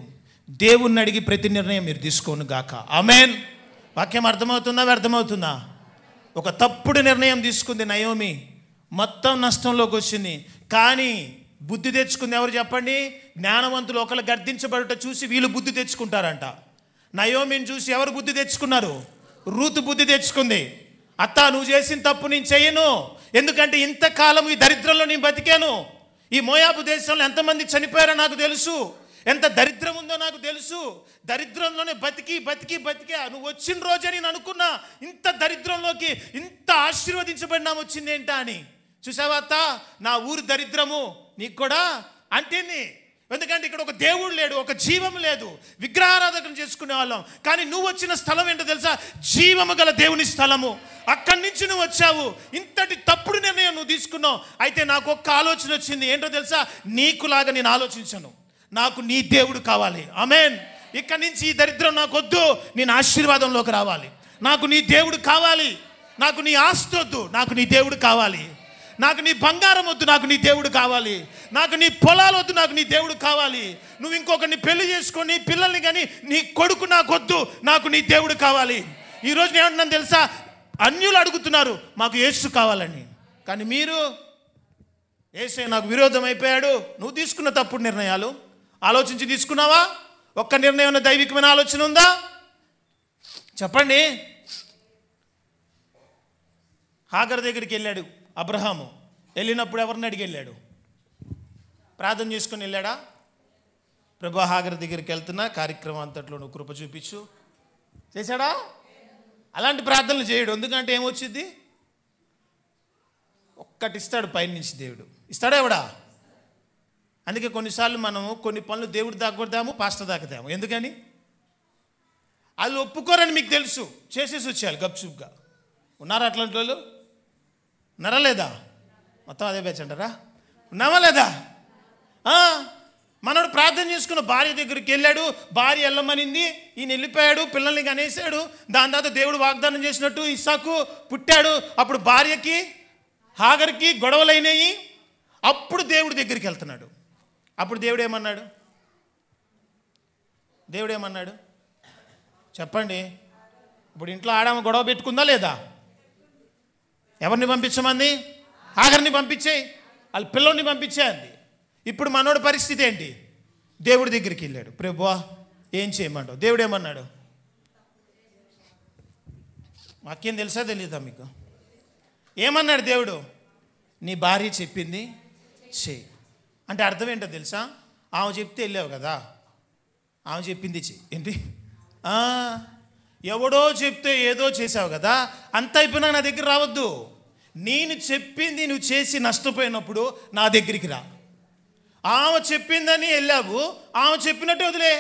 దేవుణ్ణి అడిగి ప్రతి నిర్ణయం మీరు తీసుకోను గాక. ఆమేన్. వాక్యం అర్థమవుతుందా? వ్యర్థమవుతుందా? ఒక తప్పుడు నిర్ణయం తీసుకుంది నయోమి, మొత్తం నష్టంలోకి వచ్చింది. కానీ బుద్ధి తెచ్చుకుంది ఎవరు చెప్పండి? జ్ఞానవంతులు ఒకళ్ళు గర్దించబడుట చూసి వీళ్ళు బుద్ధి తెచ్చుకుంటారంట. నయోమిని చూసి ఎవరు బుద్ధి తెచ్చుకున్నారు? రూతు బుద్ధి తెచ్చుకుంది. అత్త, నువ్వు చేసిన తప్పు నేను చెయ్యను, ఎందుకంటే ఇంతకాలం ఈ దరిద్రంలో నేను బతికాను. ఈ మోయాబు దేశంలో ఎంతమంది చనిపోయారో నాకు తెలుసు, ఎంత దరిద్రం ఉందో నాకు తెలుసు. దరిద్రంలోనే బతికి బతికి బతికా. నువ్వు వచ్చిన రోజే నేను అనుకున్నా ఇంత దరిద్రంలోకి ఇంత ఆశీర్వదించబడినా వచ్చింది ఏంటా అని. చూసావా అత్త, నా ఊరు దరిద్రము నీకు కూడా అంటేనే. ఎందుకంటే ఇక్కడ ఒక దేవుడు లేడు, ఒక జీవం లేదు, విగ్రహారాధన చేసుకునే వాళ్ళం. కానీ నువ్వు వచ్చిన స్థలం ఏంటో తెలుసా? జీవము గల దేవుని స్థలము. అక్కడి నుంచి నువ్వు వచ్చావు. ఇంతటి తప్పుడు నిర్ణయం నువ్వు తీసుకున్నావు. అయితే నాకు ఒక్క ఆలోచన వచ్చింది. ఏంటో తెలుసా? నీకులాగా నేను ఆలోచించను, నాకు నీ దేవుడు కావాలి. ఆమేన్. ఇక్కడి నుంచి ఈ దరిద్రం నాకు వద్దు, నేను ఆశీర్వాదంలోకి రావాలి. నాకు నీ దేవుడు కావాలి. నాకు నీ ఆస్తి వద్దు, నాకు నీ దేవుడు కావాలి. నాకు నీ బంగారం వద్దు, నాకు నీ దేవుడు కావాలి. నాకు నీ పొలాలు వద్దు, నాకు నీ దేవుడు కావాలి. నువ్వు ఇంకొకరిని పెళ్లి చేసుకొని పిల్లల్ని కానీ నీ కొడుకు నాకు వద్దు, నాకు నీ దేవుడు కావాలి. ఈరోజు ఏమంటున్నాను తెలుసా? అన్యులు అడుగుతున్నారు మాకు యేసు కావాలని. కానీ మీరు యేసే నాకు విరోధం అయిపోయాడు. నువ్వు తీసుకున్న తప్పుడు నిర్ణయాలు ఆలోచించి తీసుకున్నావా? ఒక్క నిర్ణయం దైవికమైన ఆలోచన ఉందా? చెప్పండి. హాగర్ దగ్గరికి వెళ్ళాడు అబ్రహాము. వెళ్ళినప్పుడు ఎవరిని అడిగి వెళ్ళాడు? ప్రార్థన చేసుకుని వెళ్ళాడా? ప్రభు, హాగర్ దగ్గరికి వెళ్తున్నా, కార్యక్రమం అంతట్లో నువ్వు కృప చూపించు చేశాడా? అలాంటి ప్రార్థనలు చేయడు. ఎందుకంటే ఏమొచ్చింది? ఒక్కటి ఇస్తాడు పైనుంచి దేవుడు. ఇస్తాడా ఎవడా? అందుకే కొన్నిసార్లు మనము కొన్ని పనులు దేవుడు దాక్కొడతాము, పాస్టర్ దాకుతాము. ఎందుకని? వాళ్ళు ఒప్పుకోరని మీకు తెలుసు, చేసేసి వచ్చేయాలి గప్చుప్గా. ఉన్నారా అట్లాంటి వాళ్ళు? ఉన్నారా లేదా? మొత్తం అదే బ్యాచ్ అంటారా? ఉన్నామా లేదా? మనోడు ప్రార్థన చేసుకున్న భార్య దగ్గరికి వెళ్ళాడు, భార్య వెళ్ళమనింది, ఈయన వెళ్ళిపోయాడు, పిల్లల్ని కనేసాడు. దాని తర్వాత దేవుడు వాగ్దానం చేసినట్టు ఇస్సాకు పుట్టాడు. అప్పుడు భార్యకి హాగర్కి గొడవలైనాయి. అప్పుడు దేవుడి దగ్గరికి వెళ్తున్నాడు. అప్పుడు దేవుడు ఏమన్నాడు? దేవుడు ఏమన్నాడు చెప్పండి? ఇప్పుడు ఇంట్లో ఆడామ గొడవ పెట్టుకుందా లేదా? ఎవరిని పంపించమంది? హాగర్ని పంపించేయి, వాళ్ళ పిల్లల్ని పంపించేయండి. ఇప్పుడు మనోడి పరిస్థితి ఏంటి? దేవుడి దగ్గరికి వెళ్ళాడు. ప్రభువా ఏం చేయమంటావు? దేవుడు ఏమన్నాడు? మాకేం తెలుసా తెలీదా మీకు? ఏమన్నాడు దేవుడు? నీ భార్య చెప్పింది చెయ్యి. అంటే అర్థం ఏంటో తెలుసా? ఆమె చెప్తే వెళ్ళావు కదా, ఆమె చెప్పింది చెయ్యి. ఏంటి? ఎవడో చెప్తే ఏదో చేసావు కదా, అంత అయిపోయినా నా దగ్గర రావద్దు. నేను చెప్పింది నువ్వు చేసి నష్టపోయినప్పుడు నా దగ్గరికి రా. ఆమె చెప్పిందని వెళ్ళావు, ఆమె చెప్పినట్టు వదిలే.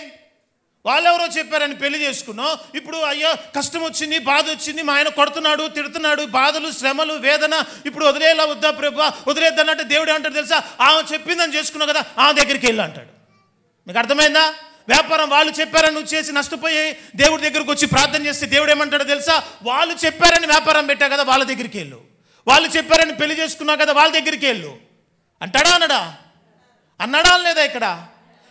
వాళ్ళెవరో చెప్పారని పెళ్లి చేసుకున్నావు. ఇప్పుడు అయ్యో కష్టం వచ్చింది, బాధ వచ్చింది, మా ఆయన కొడుతున్నాడు, తిడుతున్నాడు, బాధలు, శ్రమలు, వేదన, ఇప్పుడు వదిలేలా వద్దా ప్రభా? వదిలేద్దన్నట్టు దేవుడు అంటాడు తెలుసా? ఆమె చెప్పిందని చేసుకున్నావు కదా, ఆమె దగ్గరికి వెళ్ళి అంటాడు. మీకు అర్థమైందా? వ్యాపారం వాళ్ళు చెప్పారని నువ్వు చేసి నష్టపోయి దేవుడి దగ్గరకు వచ్చి ప్రార్థన చేస్తే దేవుడు ఏమంటాడో తెలుసా? వాళ్ళు చెప్పారని వ్యాపారం పెట్టా కదా, వాళ్ళ దగ్గరికి వెళ్ళు. వాళ్ళు చెప్పారని పెళ్లి చేసుకున్నావు కదా, వాళ్ళ దగ్గరికి వెళ్ళు అంటాడా? అనడా? అన్నాడా లేదా ఇక్కడ?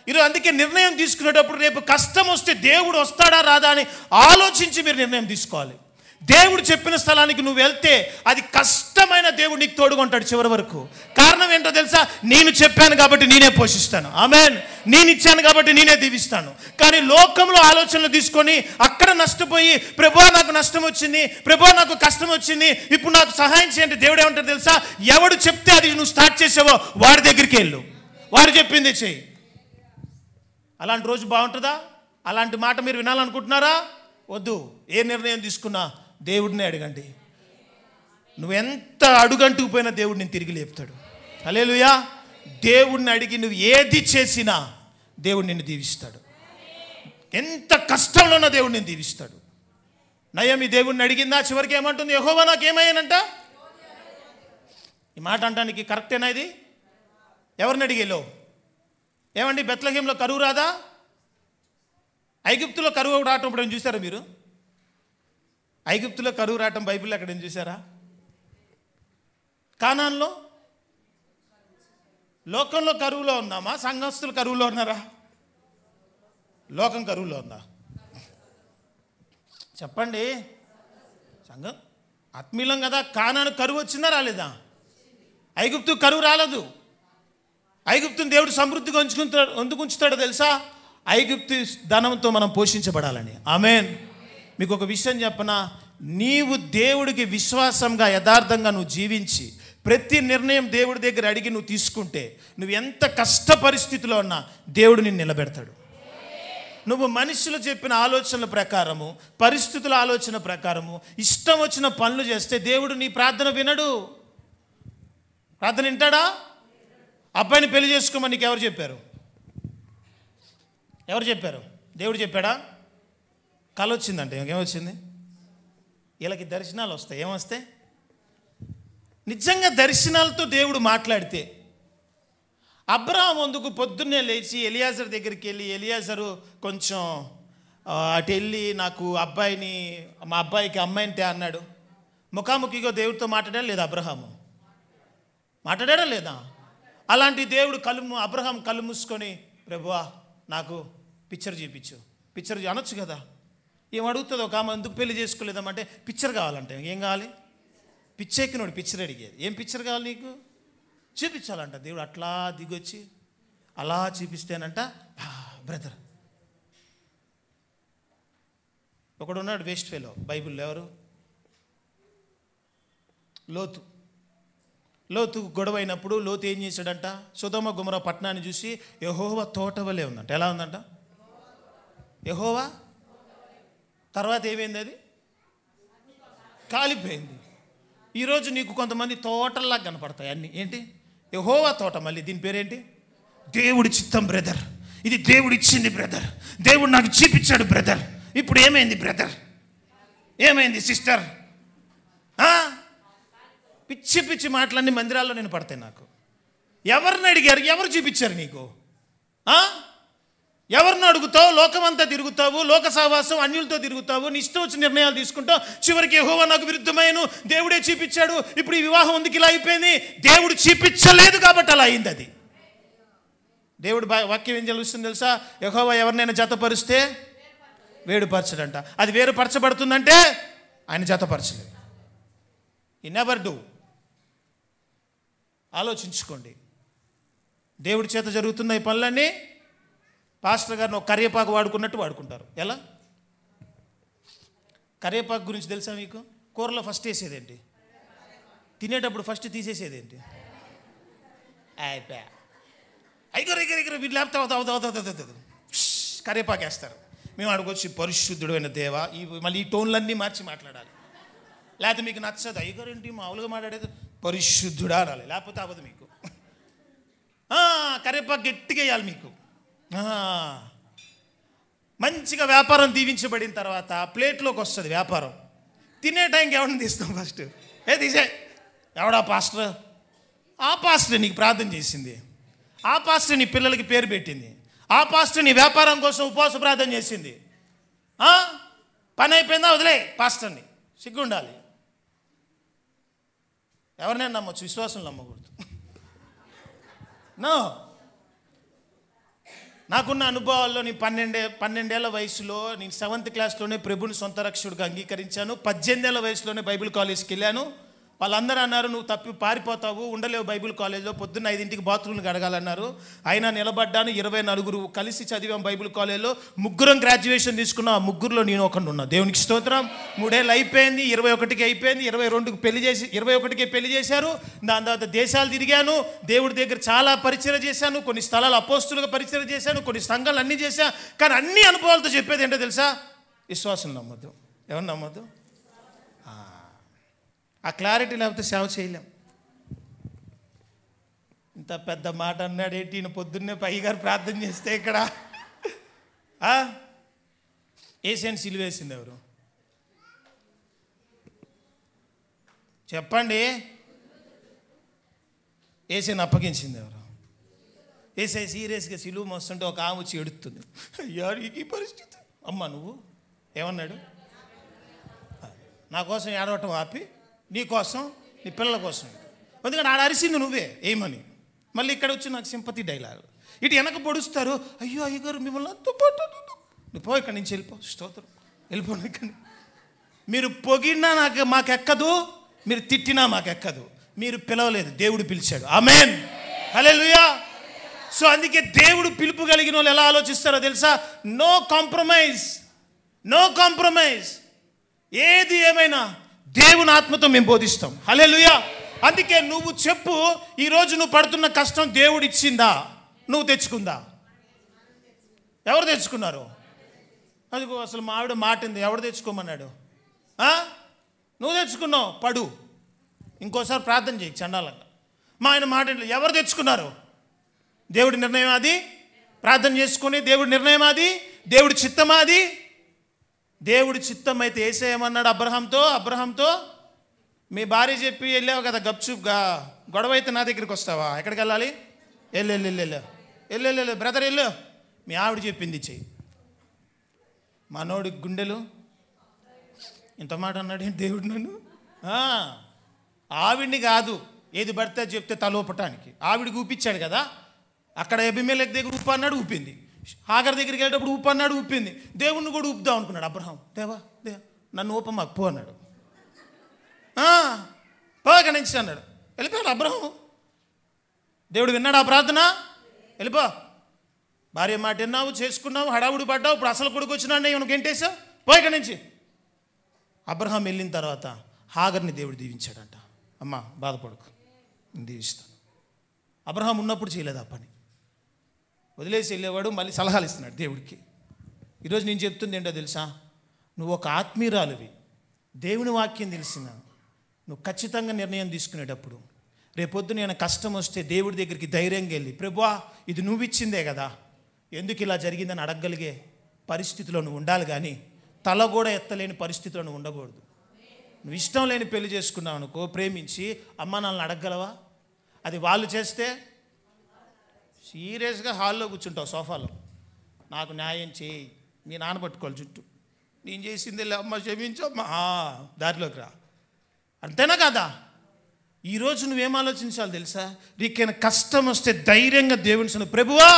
ఈరోజు అందుకే నిర్ణయం తీసుకునేటప్పుడు రేపు కష్టం వస్తే దేవుడు వస్తాడా రాదా అని ఆలోచించి మీరు నిర్ణయం తీసుకోవాలి. దేవుడు చెప్పిన స్థలానికి నువ్వు వెళ్తే అది కష్టమైన దేవుడు నీకు తోడుకుంటాడు చివరి వరకు. కారణం ఏంటో తెలుసా? నేను చెప్పాను కాబట్టి నేనే పోషిస్తాను. ఆమేన్. నేను ఇచ్చాను కాబట్టి నేనే దీవిస్తాను. కానీ లోకంలో ఆలోచనలు తీసుకొని అక్కడ నష్టపోయి ప్రభువా నాకు నష్టం వచ్చింది, ప్రభువా నాకు కష్టం వచ్చింది, ఇప్పుడు నాకు సహాయం చేయండి. దేవుడు ఏమంటాడు తెలుసా? ఎవడు చెప్తే అది నువ్వు స్టార్ట్ చేసావో వాడి దగ్గరికి వెళ్ళు, వాడు చెప్పింది చెయ్యి. అలాంటి రోజు బాగుంటుందా? అలాంటి మాట మీరు వినాలనుకుంటున్నారా? వద్దు. ఏ నిర్ణయం తీసుకున్నా దేవుడిని అడగండి. నువ్వెంత అడుగంటుకు పోయినా దేవుడు నేను తిరిగి లేపుతాడు. హల్లెలూయా. దేవుడిని అడిగి నువ్వు ఏది చేసినా దేవుడు నిన్ను దీవిస్తాడు. ఎంత కష్టంలో ఉన్న దేవుడు నిన్ను దీవిస్తాడు. నయమి దేవుడిని అడిగిందా? చివరికి ఏమంటుంది? యెహోవా నాకేమయ్యానంట. ఈ మాట అంటానికి కరెక్టేనా ఇది? ఎవరిని అడిగేలో? ఏమండి బెత్లెహేంలో కరువు రాదా? ఐగుప్తులో కరువు రావటం ఇప్పుడు చూసారా మీరు? ఐగుప్తులో కరువు రావటం బైబిల్లో ఎక్కడ చూసారా? కానాన్లో, లోకంలో కరువులో ఉన్నామా? సంఘస్థులు కరువులో ఉన్నారా? లోకం కరువులో ఉందా? చెప్పండి. సంఘం ఆత్మీయులం కదా. కానాను కరువు వచ్చిందా రాలేదా? ఐగుప్తు కరువు రాలేదు. ఐగుప్తుని దేవుడు సమృద్ధిగా ఎందుకు ఉంచుతాడో తెలుసా? ఐగుప్తు ధనంతో మనం పోషించబడాలని. ఆమేన్. మీకు ఒక విషయం చెప్పనా, నీవు దేవుడికి విశ్వాసంగా యథార్థంగా నువ్వు జీవించి ప్రతి నిర్ణయం దేవుడి దగ్గర అడిగి నువ్వు తీసుకుంటే, నువ్వు ఎంత కష్ట పరిస్థితిలో ఉన్నా దేవుడు నిన్ను నిలబెడతాడు. నువ్వు మనుషులు చెప్పిన ఆలోచనల ప్రకారము, పరిస్థితుల ఆలోచన ప్రకారము ఇష్టం వచ్చిన పనులు చేస్తే దేవుడు నీ ప్రార్థన వినడు. ప్రార్థన వింటాడా? అబ్బాయిని పెళ్లి చేసుకోమని నీకు ఎవరు చెప్పారు? ఎవరు చెప్పారు? దేవుడు చెప్పాడా? కళ వచ్చిందంటే ఏమొచ్చింది? వీళ్ళకి దర్శనాలు వస్తాయి. ఏమొస్తాయి? నిజంగా దర్శనాలతో దేవుడు మాట్లాడితే, అబ్రహాము అందుకు పొద్దున్నే లేచి ఎలియాజరు దగ్గరికి వెళ్ళి, ఎలియాజరు కొంచెం అటు వెళ్ళి నాకు మా అబ్బాయికి అమ్మాయిని తే అన్నాడు. ముఖాముఖిగా దేవుడితో మాట్లాడా లేదా? అబ్రహాము మాట్లాడా లేదా? అలాంటి దేవుడు అబ్రహాం కళ్ళు మూసుకొని, ప్రభువా నాకు పిక్చర్ చూపించు, పిక్చర్ అనొచ్చు కదా. ఏం అడుగుతుంది ఒక ఆమె, ఎందుకు పెళ్లి చేసుకోలేదామంటే పిక్చర్ కావాలంటే. ఏం కావాలి? పిచ్చెక్కినోడు పిక్చర్ అడిగేది. ఏం పిక్చర్ కావాలి నీకు? చూపించాలంట. దేవుడు అట్లా దిగొచ్చి అలా చూపిస్తేనంట, బ్రదర్ ఒకడున్నాడు వేస్ట్ ఫెలో బైబిల్లో. ఎవరు? లోతు గొడవ అయినప్పుడు లోతు ఏం చేశాడంట? సొదొమ గొమొర్రా పట్టణాన్ని చూసి యెహోవా తోట వలె ఉందంట. ఎలా ఉందంట? యెహోవా. తర్వాత ఏమైంది? అది కాలిపోయింది. ఈరోజు నీకు కొంతమంది తోటల్లా కనపడతాయి అన్నీ. ఏంటి? యెహోవా తోట. మళ్ళీ దీని పేరేంటి? దేవుడి చిత్తం బ్రదర్, ఇది దేవుడు ఇచ్చింది బ్రదర్, దేవుడు నాకు చూపించాడు బ్రదర్. ఇప్పుడు ఏమైంది బ్రదర్? ఏమైంది సిస్టర్? పిచ్చి పిచ్చి మాటలన్నీ మందిరాల్లో నేను పడతాయి నాకు. ఎవరిని అడిగారు? ఎవరు చూపించారు నీకు? ఎవరిని అడుగుతావు? లోకమంతా తిరుగుతావు, లోక సహవాసం, అన్యులతో తిరుగుతావు, నీ ఇష్టం వచ్చిన నిర్ణయాలు తీసుకుంటావు. చివరికి యెహోవా నాకు విరుద్ధమైన దేవుడే చూపించాడు, ఇప్పుడు ఈ వివాహం ఎందుకు ఇలా అయిపోయింది? దేవుడు చూపించలేదు కాబట్టి అలా అయింది. అది దేవుడు వాక్యం ఏం తెలుస్తుంది తెలుసా? యెహోవా ఎవరినైనా జతపరిస్తే వేరుపరచడంట. అది వేరుపరచబడుతుందంటే ఆయన జతపరచలేదు. ఈ నెవర్ డూ. ఆలోచించుకోండి. దేవుడి చేత జరుగుతున్న ఈ పనులన్నీ పాస్టర్ గారిని ఒక కరివేపాకు వాడుకున్నట్టు వాడుకుంటారు. ఎలా? కరివేపాకు గురించి తెలుసా మీకు? కూరలో ఫస్ట్ వేసేదేంటి? తినేటప్పుడు ఫస్ట్ తీసేసేదేంటి? ఐగర వీళ్ళు లేకపోతే కరివేపాకు వేస్తారు. మేము అడుగొచ్చి పరిశుద్ధుడు అయిన దేవా, మళ్ళీ ఈ టోన్లన్నీ మార్చి మాట్లాడాలి. లేకపోతే మీకు నచ్చదు. అయ్యగారేంటి మామూలుగా మాట్లాడేది? పరిశుద్ధుడా అనాలి, లేకపోతే అవ్వదు మీకు. కరివేపాకు గట్టిగా వేయాలి మీకు. మంచిగా వ్యాపారం దీవించబడిన తర్వాత ప్లేట్లోకి వస్తుంది వ్యాపారం. తినే టైంకి ఎవరిని తీస్తాం? ఫస్ట్ తీసే. ఎవడా పాస్టర్? ఆ పాస్టర్ నీకు ప్రార్థన చేసింది, ఆ పాస్టర్ నీ పిల్లలకి పేరు పెట్టింది, ఆ పాస్టర్ నీ వ్యాపారం కోసం ఉపవాస ప్రార్థన చేసింది. పని అయిపోయిందా? వదిలే పాస్టర్ని. సిగ్గుండాలి. ఎవరినైనా నమ్మొచ్చు, విశ్వాసం నమ్మకూడదు. నో. నాకున్న అనుభవాల్లో నేను 12 వయసులో నేను 7th క్లాస్లోనే ప్రభుని సొంత రక్షకుడిగా అంగీకరించాను. 18 ఏళ్ల వయసులోనే బైబిల్ కాలేజ్కి వెళ్ళాను. వాళ్ళందరూ అన్నారు, నువ్వు తప్పి పారిపోతావు, ఉండలేవు బైబిల్ కాలేజ్లో, పొద్దున్న 5ంటికి బాత్రూమ్లు గడగాలన్నారు. అయినా నిలబడ్డాను. 24 కలిసి చదివాం బైబిల్ కాలేజ్లో. 3 గ్రాడ్యుయేషన్ తీసుకున్నాం. ఆ 3లో నేను ఒకడు ఉన్నా. దేవునికి స్తోత్రం. 3 ఏళ్ళు అయిపోయింది, 21కి అయిపోయింది, 22కి పెళ్లి చేసి 21కే పెళ్లి చేశారు. దాని తర్వాత దేశాలు తిరిగాను, దేవుడి దగ్గర చాలా పరిచయం చేశాను, కొన్ని స్థలాలు అపోస్తులుగా పరిచయం చేశాను, కొన్ని సంఘాలు అన్నీ చేశా. కానీ అన్ని అనుభవాలతో చెప్పేది ఏంటో తెలుసా? విశ్వాసం నమ్మద్దు. ఎవరు నమ్మద్దు? ఆ క్లారిటీ లేకపోతే సేవ చేయలేం. ఇంత పెద్ద మాట అన్నాడేంటి ఈయన? పొద్దున్నే పైగారు ప్రార్థన చేస్తే ఇక్కడ ఏసేని సిలువేసింది ఎవరు? చెప్పండి. ఏసేని అప్పగించింది ఎవరు? ఏసై సీరియస్గా సిలువ మోస్తుంటే ఒక ఆమె వచ్చి ఎడుతుంది. అయ్యా ఈ పరిస్థితి. అమ్మ నువ్వు ఏమన్నాడు? నా కోసం ఏడవటం ఆపి నీ కోసం, నీ పిల్లల కోసం. ఎందుకంటే ఆడ అరిసింది నువ్వే ఏమని. మళ్ళీ ఇక్కడ వచ్చి నాకు సింపతి డైలాగ్. ఇటు వెనక పొడుస్తారు. అయ్యో అయ్యగారు మిమ్మల్ని నువ్వు పో, ఇక్కడి నుంచి వెళ్ళిపో. స్తోత్రం, వెళ్ళిపోను. ఇక్కడ మీరు పొగిడినా మాకెక్కదు, మీరు తిట్టినా మాకెక్కదు. మీరు పిలవలేదు, దేవుడు పిలిచాడు. ఆమేన్, హల్లెలూయా. సో అందుకే దేవుడు పిలుపు కలిగిన వాళ్ళు ఎలా ఆలోచిస్తారో తెలుసా? No compromise, no compromise. ఏది ఏమైనా దేవుని ఆత్మతో మేము బోధిస్తాం. హల్లెలూయా. అందుకే నువ్వు చెప్పు, ఈరోజు నువ్వు పడుతున్న కష్టం దేవుడు ఇచ్చిందా, నువ్వు తెచ్చుకుందా? ఎవరు తెచ్చుకున్నారు? అదిగో అసలు మా ఆవిడ మాటింది, ఎవడు తెచ్చుకోమన్నాడు? నువ్వు తెచ్చుకున్నావు, పడు. ఇంకోసారి ప్రార్థన చేయి చండాలంగా. మా ఆయన మాట ఎవరు తెచ్చుకున్నారు? దేవుడి నిర్ణయం అది. ప్రార్థన చేసుకుని దేవుడి నిర్ణయం అది, దేవుడి చిత్తమా అది? దేవుడి చిత్తం అయితే ఏసేయమన్నాడు అబ్రహాంతో, మీ భార్య చెప్పి వెళ్ళావు కదా గప్చుప్గా, గొడవ అయితే నా దగ్గరికి వస్తావా? ఎక్కడికి వెళ్ళాలి? వెళ్ళు బ్రదర్ వెళ్ళు, మీ ఆవిడ చెప్పింది చెయ్యి. మనోడి గుండెలు ఇంత మాట అన్నాడు దేవుడు నన్ను. ఆవిడ్ని కాదు, ఏది పడితే చెప్తే తలోపటానికి ఆవిడికి ఊపించాడు కదా. అక్కడ అబీమెలెకు దగ్గర ఉప్పు అన్నాడు, ఊపింది. హాగర్ దగ్గరికి వెళ్ళేటప్పుడు ఉప్పు అన్నాడు, ఊపింది. దేవుణ్ణి కూడా ఊపుదాం అనుకున్నాడు అబ్రహాం. దేవా నన్ను ఊపమాకు పో అన్నాడు. పోక నుంచి అన్నాడు. వెళ్ళిపోయాడు అబ్రహాం. దేవుడు విన్నాడు ఆ ప్రార్థన. వెళ్ళిపో, భార్య మాట విన్నావు, చేసుకున్నావు, హడావుడి పడ్డావు, ఇప్పుడు అసలు కొడుకు వచ్చినాడు, ఇవను గెంటేసావు, పో ఇక్కడి నుంచి. అబ్రహాం వెళ్ళిన తర్వాత హాగర్ని దేవుడు దీవించాడంట. అమ్మ బాధపడకు, నేను దీవిస్తాను. అబ్రహాం ఉన్నప్పుడు చేయలేదు ఆ పని, వదిలేసి వెళ్ళేవాడు, మళ్ళీ సలహాలు ఇస్తున్నాడు దేవుడికి. ఈరోజు నేను చెప్తుంది ఏంటో తెలుసా? నువ్వు ఒక ఆత్మీయురాలివి, దేవుని వాక్యం తెలిసిన నువ్వు ఖచ్చితంగా నిర్ణయం తీసుకునేటప్పుడు రేపొద్దున నేను కష్టం వస్తే దేవుడి దగ్గరికి ధైర్యంగా వెళ్ళి, ప్రభువా ఇది నువ్వు ఇచ్చిందే కదా, ఎందుకు ఇలా జరిగిందని అడగగలిగే పరిస్థితిలో నువ్వు ఉండాలి. కానీ తల కూడా ఎత్తలేని పరిస్థితిలో నువ్వు ఉండకూడదు. నువ్వు ఇష్టం లేని పెళ్లి చేసుకున్నావు అనుకో, ప్రేమించి అమ్మ నాన్నని అడగగలవా? అది వాళ్ళు చేస్తే సీరియస్గా హాల్లో కూర్చుంటావు సోఫాలో, నాకు న్యాయం చేయి, మీ నాన్న పట్టుకోవాలి చుట్టూ, నేను చేసిందే అమ్మ క్షమించమ్మా, దారిలోకి రా. అంతేనా కదా? ఈరోజు నువ్వేం ఆలోచించాలి తెలుసా? నీకైనా కష్టం వస్తే ధైర్యంగా దేవుని సన్నిధిలో, ప్రభువా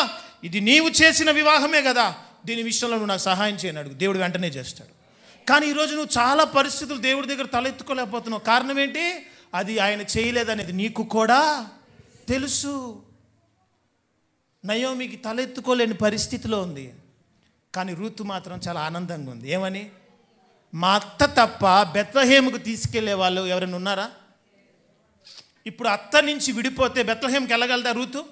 ఇది నీవు చేసిన వివాహమే కదా, దీని విషయంలో నువ్వు నాకు సహాయం చేయని అడుగు, దేవుడు వెంటనే చేస్తాడు. కానీ ఈరోజు నువ్వు చాలా పరిస్థితులు దేవుడి దగ్గర తలెత్తుకోలేకపోతున్నావు. కారణం ఏంటి? అది ఆయన చేయలేదనేది నీకు కూడా తెలుసు. నయోమికి తలెత్తుకోలేని పరిస్థితిలో ఉంది, కానీ రూతు మాత్రం చాలా ఆనందంగా ఉంది. ఏమని? మా అత్త తప్ప బెత్లెహేముకు తీసుకెళ్లే వాళ్ళు ఎవరైనా ఉన్నారా? ఇప్పుడు అత్త నుంచి విడిపోతే బెత్లెహేంకి వెళ్ళగలదా రూతు?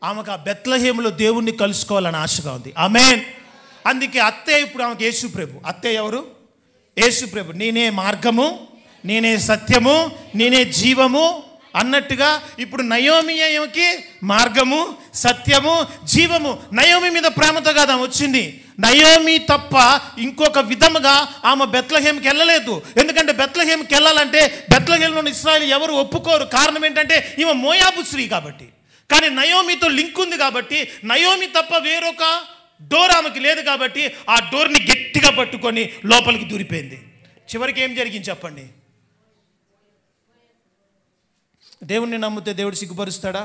ఆమెకు ఆ బెత్లెహేములో దేవుణ్ణి కలుసుకోవాలని ఆశగా ఉంది. ఆమేన్. అందుకే అత్తే ఇప్పుడు ఆమెకు యేసు ప్రభు. అత్తే ఎవరు? యేసు ప్రభు. నేనే మార్గము, నేనే సత్యము, నేనే జీవము అన్నట్టుగా ఇప్పుడు నయోమి ఏమికి మార్గము, సత్యము, జీవము. నయోమి మీద ప్రేమతో కాదు ఆమె వచ్చింది. నయోమి తప్ప ఇంకొక విధముగా ఆమె బెత్లెహేంకి వెళ్ళలేదు. ఎందుకంటే బెత్లెహేంకి వెళ్ళాలంటే బెత్లెహేంలోని ఇశ్రాయేలు ఎవరు ఒప్పుకోరు. కారణం ఏంటంటే ఈమె మోయాబు స్త్రీ కాబట్టి. కానీ నయోమితో లింక్ ఉంది కాబట్టి, నయోమి తప్ప వేరొక డోర్ ఆమెకి లేదు కాబట్టి ఆ డోర్ని గట్టిగా పట్టుకొని లోపలికి దూరిపోయింది. చివరికి ఏం జరిగింది చెప్పండి? దేవుణ్ణి నమ్మితే దేవుడు సిగ్గుపరుస్తాడా?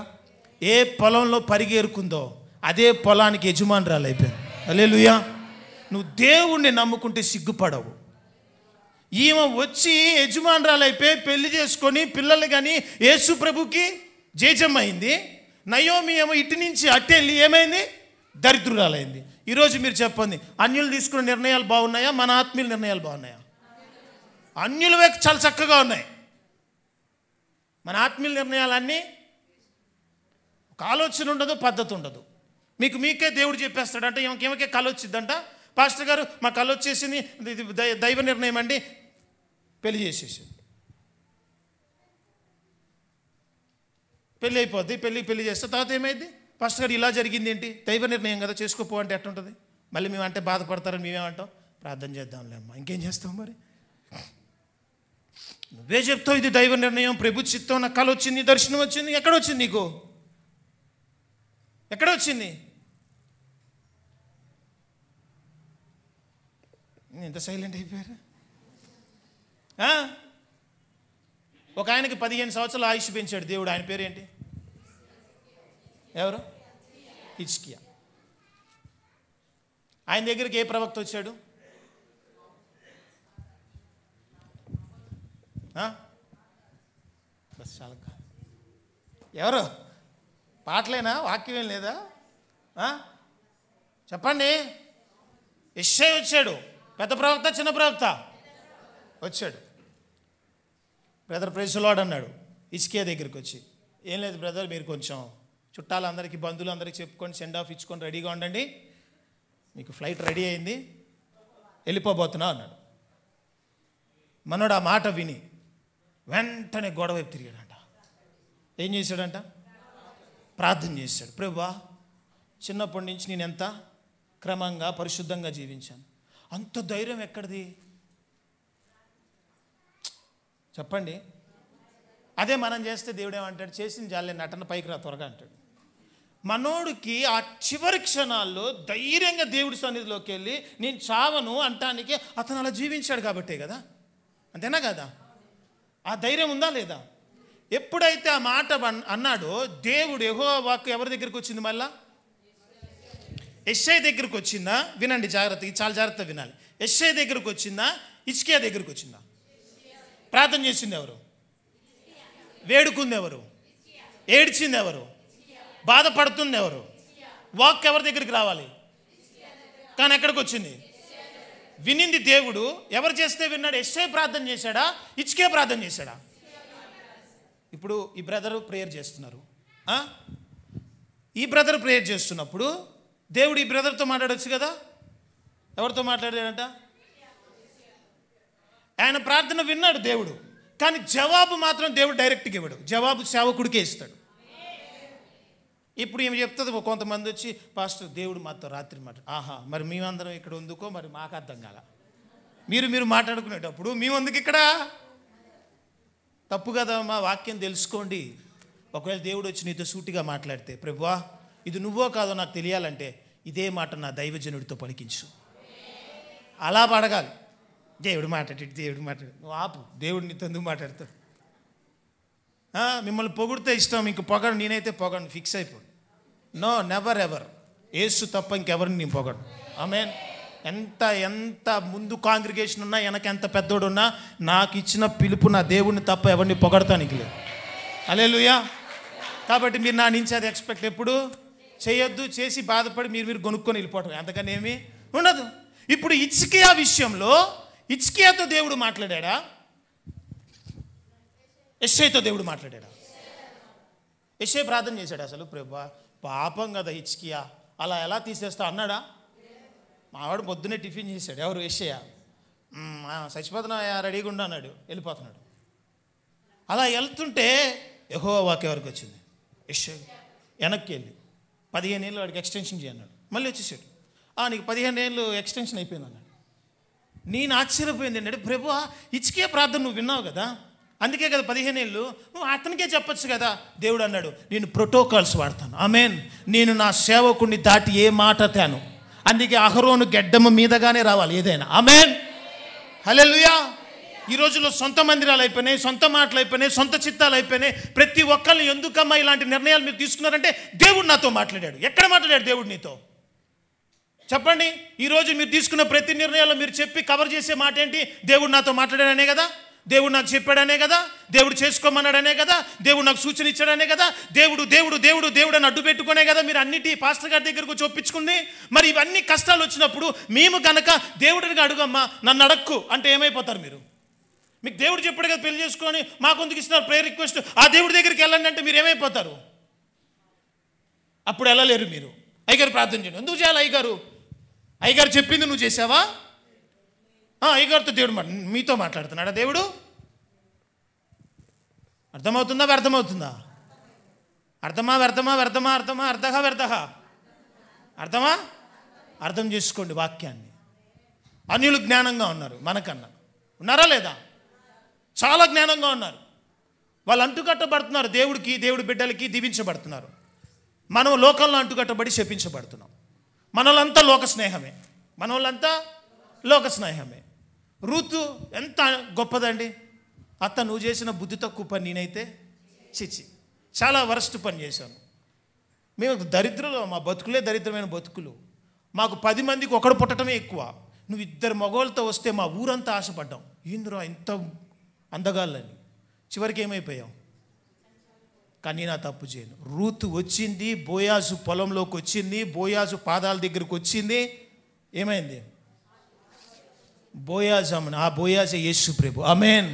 ఏ పొలంలో పరిగేరుకుందో అదే పొలానికి యజమానురాలు అయిపోయింది. హల్లెలూయా. నువ్వు దేవుణ్ణి నమ్ముకుంటే సిగ్గుపడవు. ఈమె వచ్చి యజమానురాలు అయిపోయి పెళ్లి చేసుకొని పిల్లలు కానీ యేసు ప్రభుకి జేజమ్మ అయింది. నయోమి ఏమో ఇటు నుంచి అట్టెళ్ళి ఏమైంది? దరిద్రురాలైంది. ఈరోజు మీరు చెప్పండి, అన్యులు తీసుకున్న నిర్ణయాలు బాగున్నాయా, మన ఆత్మీయుల నిర్ణయాలు బాగున్నాయా? అన్యులవే చాలా చక్కగా ఉన్నాయి. మన ఆత్మీయుల నిర్ణయాలన్నీ ఒక ఆలోచన ఉండదు, పద్ధతి ఉండదు. మీకే దేవుడు చెప్పేస్తాడంటే ఏమకే కళ వచ్చిందంట, పాస్టర్ గారు మా కళ వచ్చేసింది, ఇది దైవ నిర్ణయం అండి, పెళ్లి చేసేసింది. పెళ్ళి అయిపోద్ది, పెళ్లి చేస్తే తర్వాత ఏమైంది? పాస్టర్ గారు ఇలా జరిగింది ఏంటి? దైవ నిర్ణయం కదా, చేసుకోపో అంటే ఎట్టుంటుంది? మళ్ళీ మేము అంటే బాధపడతారని మేమేమంటాం? ప్రార్థన చేద్దాంలే అమ్మా, ఇంకేం చేస్తాం మరి? నువ్వే చెప్తావు ఇది దైవ నిర్ణయం, ప్రభు చిత్తం, నాకు కళ వచ్చింది, దర్శనం వచ్చింది. ఎక్కడ వచ్చింది నీకు? ఎక్కడ వచ్చింది? ఎంత సైలెంట్ అయిపోయారు? ఒక ఆయనకి 15 సంవత్సరాలు ఆయుష్ పెంచాడు దేవుడు. ఆయన పేరు ఏంటి? ఎవరు? హిజ్కియా. ఆయన దగ్గరికి ఏ ప్రవక్త వచ్చాడు? బస్ చాలా ఎవరు? పాటలేనా? వాక్యం ఏం లేదా? చెప్పండి. యెషయా వచ్చాడు. పెద్ద ప్రవక్త, చిన్న ప్రవక్త? వచ్చాడు. బ్రదర్ ప్రైజ్ ది లార్డ్ అన్నాడు హిజ్కియా దగ్గరికి వచ్చి. ఏం లేదు బ్రదర్, మీరు కొంచెం చుట్టాలందరికీ, బంధువులందరికీ చెప్పుకొని సెండ్ ఆఫ్ ఇచ్చుకొని రెడీగా ఉండండి, మీకు ఫ్లైట్ రెడీ అయింది, వెళ్ళిపోబోతున్నా అన్నాడు. మనోడు ఆ మాట విని వెంటనే గోడ వైపు తిరిగాడంట. ఏం చేశాడంట? ప్రార్థన చేశాడు. ప్రభువా, చిన్నప్పటి నుంచి నేను ఎంత క్రమంగా పరిశుద్ధంగా జీవించాను, అంత ధైర్యం ఎక్కడిది? చెప్పండి. అదే మనం చేస్తే దేవుడు ఏమంటాడు? చేసింది జాలే, నటన పైకి రా త్వరగా అంటాడు. మనోడికి ఆ చివరి క్షణాల్లో ధైర్యంగా దేవుడి సన్నిధిలోకి వెళ్ళి నేను చావను అంటానికి అతను అలా జీవించాడు కాబట్టే కదా. అంతేనా కదా? ఆ ధైర్యం ఉందా లేదా? ఎప్పుడైతే ఆ మాట అన్నాడో దేవుడు, యెహోవా వాక్కు ఎవరి దగ్గరికి వచ్చింది? మళ్ళా యెషయా దగ్గరికి వచ్చిందా? వినండి జాగ్రత్తగా, చాలా జాగ్రత్తగా వినాలి. యెషయా దగ్గరికి వచ్చిందా? హిజ్కియా దగ్గరికి వచ్చిందా? ప్రార్థన చేసింది ఎవరు? వేడుకుంది ఎవరు? ఏడ్చింది ఎవరు? బాధపడుతుంది ఎవరు? వాక్ ఎవరి దగ్గరికి రావాలి? కానీ ఎక్కడికి వచ్చింది? వినింది దేవుడు. ఎవరు చేస్తే విన్నాడు? యెషయా ప్రార్థన చేశాడా? హిజ్కియా ప్రార్థన చేశాడా? ఇప్పుడు ఈ బ్రదరు ప్రేయర్ చేస్తున్నారు. ఈ బ్రదర్ ప్రేయర్ చేస్తున్నప్పుడు దేవుడు ఈ బ్రదర్తో మాట్లాడవచ్చు కదా. ఎవరితో మాట్లాడాడంట? ఆయన ప్రార్థన విన్నాడు దేవుడు, కానీ జవాబు మాత్రం దేవుడు డైరెక్ట్గా ఇవ్వడు. జవాబు సేవకుడికే ఇస్తాడు. ఇప్పుడు ఏమి చెప్తుంది? కొంతమంది వచ్చి, పాస్టర్ దేవుడు మాతో రాత్రి ఆహా, మరి మేమందరం ఇక్కడ ఉందుకో, మరి మాకు అర్థం కాల. మీరు మాట్లాడుకునేటప్పుడు మేమందుకు ఇక్కడ తప్పు కదా. మా వాక్యం తెలుసుకోండి. ఒకవేళ దేవుడు వచ్చి నీతో సూటిగా మాట్లాడితే, ప్రభువా ఇది నువ్వో కాదో నాకు తెలియాలంటే ఇదే మాట నా దైవజనుడితో పలికించు. అలా అడగాలి. దేవుడు మాట్లాడు, నువ్వు ఆపు. దేవుడు నీతో ఎందుకు మాట్లాడతాడు? మిమ్మల్ని పొగిడితే ఇష్టం, ఇంక పొగడు. నేనైతే పొగడు, ఫిక్స్ అయిపోడు. No, never ever. యేసు తప్ప ఇంకెవరిని నేను పొగడు. ఆమేన్. ఎంత ముందు కాంగ్రిగేషన్ ఉన్నా, వెనక ఎంత పెద్దోడున్నా, నాకు ఇచ్చిన పిలుపు నా దేవుడిని తప్ప ఎవరిని పొగడతానికి లేదు. హల్లెలూయా. కాబట్టి మీరు నా నుంచి అది ఎక్స్పెక్ట్ ఎప్పుడు చేయొద్దు. చేసి బాధపడి మీరు కొనుక్కొని వెళ్ళిపోవటం, అంతకని ఏమీ ఉండదు. ఇప్పుడు హిజ్కియా విషయంలో హిజ్కియాతో దేవుడు మాట్లాడా? యెషయాతో దేవుడు మాట్లాడా? యెషయా ప్రార్థన చేశాడు. అసలు ప్రభువా పాపం కదా హిజ్కియా, అలా ఎలా తీసేస్తా అన్నాడా? మావాడు పొద్దున్నే టిఫిన్ చేశాడు. ఎవరు? యెషయా. చచ్చిపోతున్నా, రెడీగా ఉండు అన్నాడు, వెళ్ళిపోతున్నాడు. అలా వెళ్తుంటే యెహోవా వాక్కు ఎవరికి వచ్చింది? యెషయా. వెనక్కి వెళ్ళి 15 ఏళ్ళు వాడికి ఎక్స్టెన్షన్ చేయన్నాడు. మళ్ళీ వచ్చేసాడు. నీకు 15 ఏళ్ళు ఎక్స్టెన్షన్ అయిపోయింది అన్నాడు. నేను ఆశ్చర్యపోయింది ఏంటంటే, ప్రభువా హిజ్కియా ప్రార్థన నువ్వు విన్నావు కదా, అందుకే కదా 15 ఏళ్ళు, నువ్వు అతనికే చెప్పచ్చు కదా. దేవుడు అన్నాడు, నేను ప్రోటోకాల్స్ వాడతాను. ఆమేన్. నేను నా సేవకుడిని దాటి ఏ మాట తేను. అందుకే అహరోను గెడ్డము మీదగానే రావాలి ఏదైనా. ఆమేన్. హల్లెలూయా. ఈ రోజుల్లో సొంత మందిరాలు అయిపోయినాయి, సొంత మాటలు అయిపోయినాయి, సొంత చిత్తాలు అయిపోయినాయి. ప్రతి ఒక్కరిని ఎందుకమ్మా ఇలాంటి నిర్ణయాలు మీరు తీసుకున్నారంటే, దేవుడు నాతో మాట్లాడాడు. ఎక్కడ మాట్లాడాడు దేవుడు నీతో? చెప్పండి. ఈరోజు మీరు తీసుకున్న ప్రతి నిర్ణయాల్లో మీరు చెప్పి కవర్ చేసే మాట ఏంటి? దేవుడు నాతో మాట్లాడాడనే కదా, దేవుడు నాకు చెప్పాడనే కదా, దేవుడు చేసుకోమన్నాడనే కదా, దేవుడు నాకు సూచన ఇచ్చాడనే కదా, దేవుడు దేవుడు దేవుడు దేవుడు అని అడ్డు పెట్టుకునే కదా మీరు అన్నిటి పాస్టర్ గారి దగ్గరకు వచ్చి ఒప్పించుకుంది. మరి ఇవన్నీ కష్టాలు వచ్చినప్పుడు మేము కనుక దేవుడిని అడుగమ్మా, నన్ను అడక్కు అంటే ఏమైపోతారు మీరు? మీకు దేవుడు చెప్పాడు కదా పెళ్లి చేసుకొని, మాకు ఎందుకు ఇస్తున్నారు ప్రేయర్ రిక్వెస్ట్, ఆ దేవుడి దగ్గరికి వెళ్ళండి అంటే మీరు ఏమైపోతారు? అప్పుడు వెళ్ళలేరు మీరు. అయ్యగారు ప్రార్థన చేయండి. ఎందుకు చేయాలి? అయ్యగారు చెప్పింది నువ్వు చేసావా? అయ్యగారితో దేవుడు మీతో మాట్లాడుతున్నాడా దేవుడు? అర్థమవుతుందా వ్యర్థమవుతుందా? అర్థమా వ్యర్థమా వ్యర్థమా అర్థమా అర్థహా వ్యర్థహా అర్థమా? అర్థం చేసుకోండి వాక్యాన్ని. అన్యులు జ్ఞానంగా ఉన్నారు మనకన్నా. ఉన్నారా లేదా? చాలా జ్ఞానంగా ఉన్నారు. వాళ్ళు అంటుకట్టబడుతున్నారు దేవుడికి, దేవుడి బిడ్డలకి దీవించబడుతున్నారు. మనం లోకంలో అంటుకట్టబడి శపించబడుతున్నాం. మనోళ్ళంతా లోక స్నేహమే, మనోళ్ళంతా లోక స్నేహమే. రూతు ఎంత గొప్పదండి. అత్త నువ్వు చేసిన బుద్ధి తక్కువ పని నేనైతే చిచ్చి చాలా వరస్ట్ పని చేశాను. మేము దరిద్రులు, మా బతుకులే దరిద్రమైన బతుకులు. మాకు 10 మందికి ఒకడు పుట్టడమే ఎక్కువ. నువ్వు 2 మగవాళ్ళతో వస్తే మా ఊరంతా ఆశపడ్డాం, ఏందిరా ఇంత అందగాళ్ళని. చివరికి ఏమైపోయాం? కానీ నా తప్పు చేయను. రూతు వచ్చింది, బోయాజు పొలంలోకి వచ్చింది, బోయాజు పాదాల దగ్గరికి వచ్చింది. ఏమైంది? బోయాజు అమ్మను. ఆ బోయాజే యేసు ప్రభు. ఆమేన్.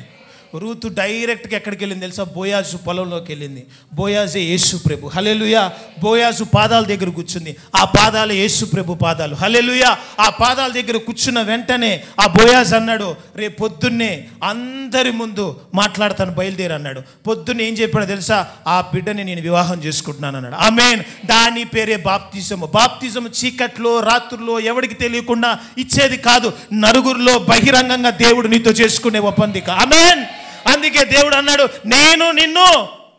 రూతు డైరెక్ట్గా ఎక్కడికి వెళ్ళింది తెలుసా? బోయాజు పొలంలోకి వెళ్ళింది. బోయాజే యేసు ప్రభు. హల్లెలూయా. బోయాజు పాదాల దగ్గర కూర్చుంది. ఆ పాదాలు యేసు ప్రభు పాదాలు. హల్లెలూయా. ఆ పాదాల దగ్గర కూర్చున్న వెంటనే ఆ బోయాజు అన్నాడు, రేపు పొద్దున్నే అందరి ముందు మాట్లాడతాను, బయలుదేరి అన్నాడు. పొద్దున్నే ఏం చెప్పాడో తెలుసా? ఆ బిడ్డని నేను వివాహం చేసుకుంటున్నాను అన్నాడు. ఆమేన్. దాని పేరే బాప్తిజము. బాప్తిజము చీకట్లో రాత్రుల్లో ఎవరికి తెలియకుండా ఇచ్చేది కాదు, నలుగురిలో బహిరంగంగా దేవుడు నీతో చేసుకునే ఒప్పందిక. ఆమేన్. అందుకే దేవుడు అన్నాడు, నేను నిన్ను,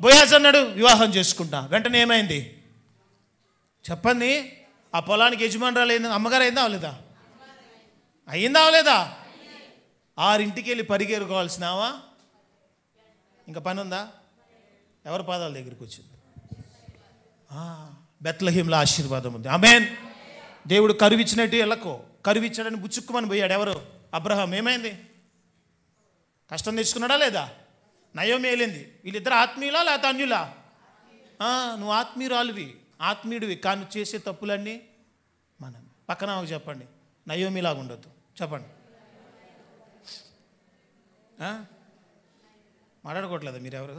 బోయాజు అన్నాడు, వివాహం చేసుకుంటా. వెంటనే ఏమైంది చెప్పండి? ఆ పొలానికి యజమానురాలు అయింది, అమ్మగారు అయిందా అవలేదా? అయిందా అవలేదా? 6 వెళ్ళి పరిగెరుకోవాల్సినావా? ఇంకా పని ఉందా? ఎవరి పాదాల దగ్గరికి వచ్చింది? బెత్లెహేంలో ఆశీర్వాదం ఉంది. ఆమేన్. దేవుడు కరువిచ్చినట్టు ఎల్లకో కరువిచ్చాడని బుచ్చుక్కుమని పోయాడు. ఎవరు? అబ్రహాం. ఏమైంది? కష్టం తెచ్చుకున్నాడా లేదా? నయోమి వెళ్ళింది. వీళ్ళిద్దరు ఆత్మీయులా లేకపోతే అన్యులా? నువ్వు ఆత్మీయురాలువి, ఆత్మీయుడివి, కానీ నువ్వు చేసే తప్పులన్నీ మనం. పక్కన చెప్పండి, నయోమిలాగా ఉండొద్దు. చెప్పండి. మాట్లాడుకోవట్లేదా మీరెవరు?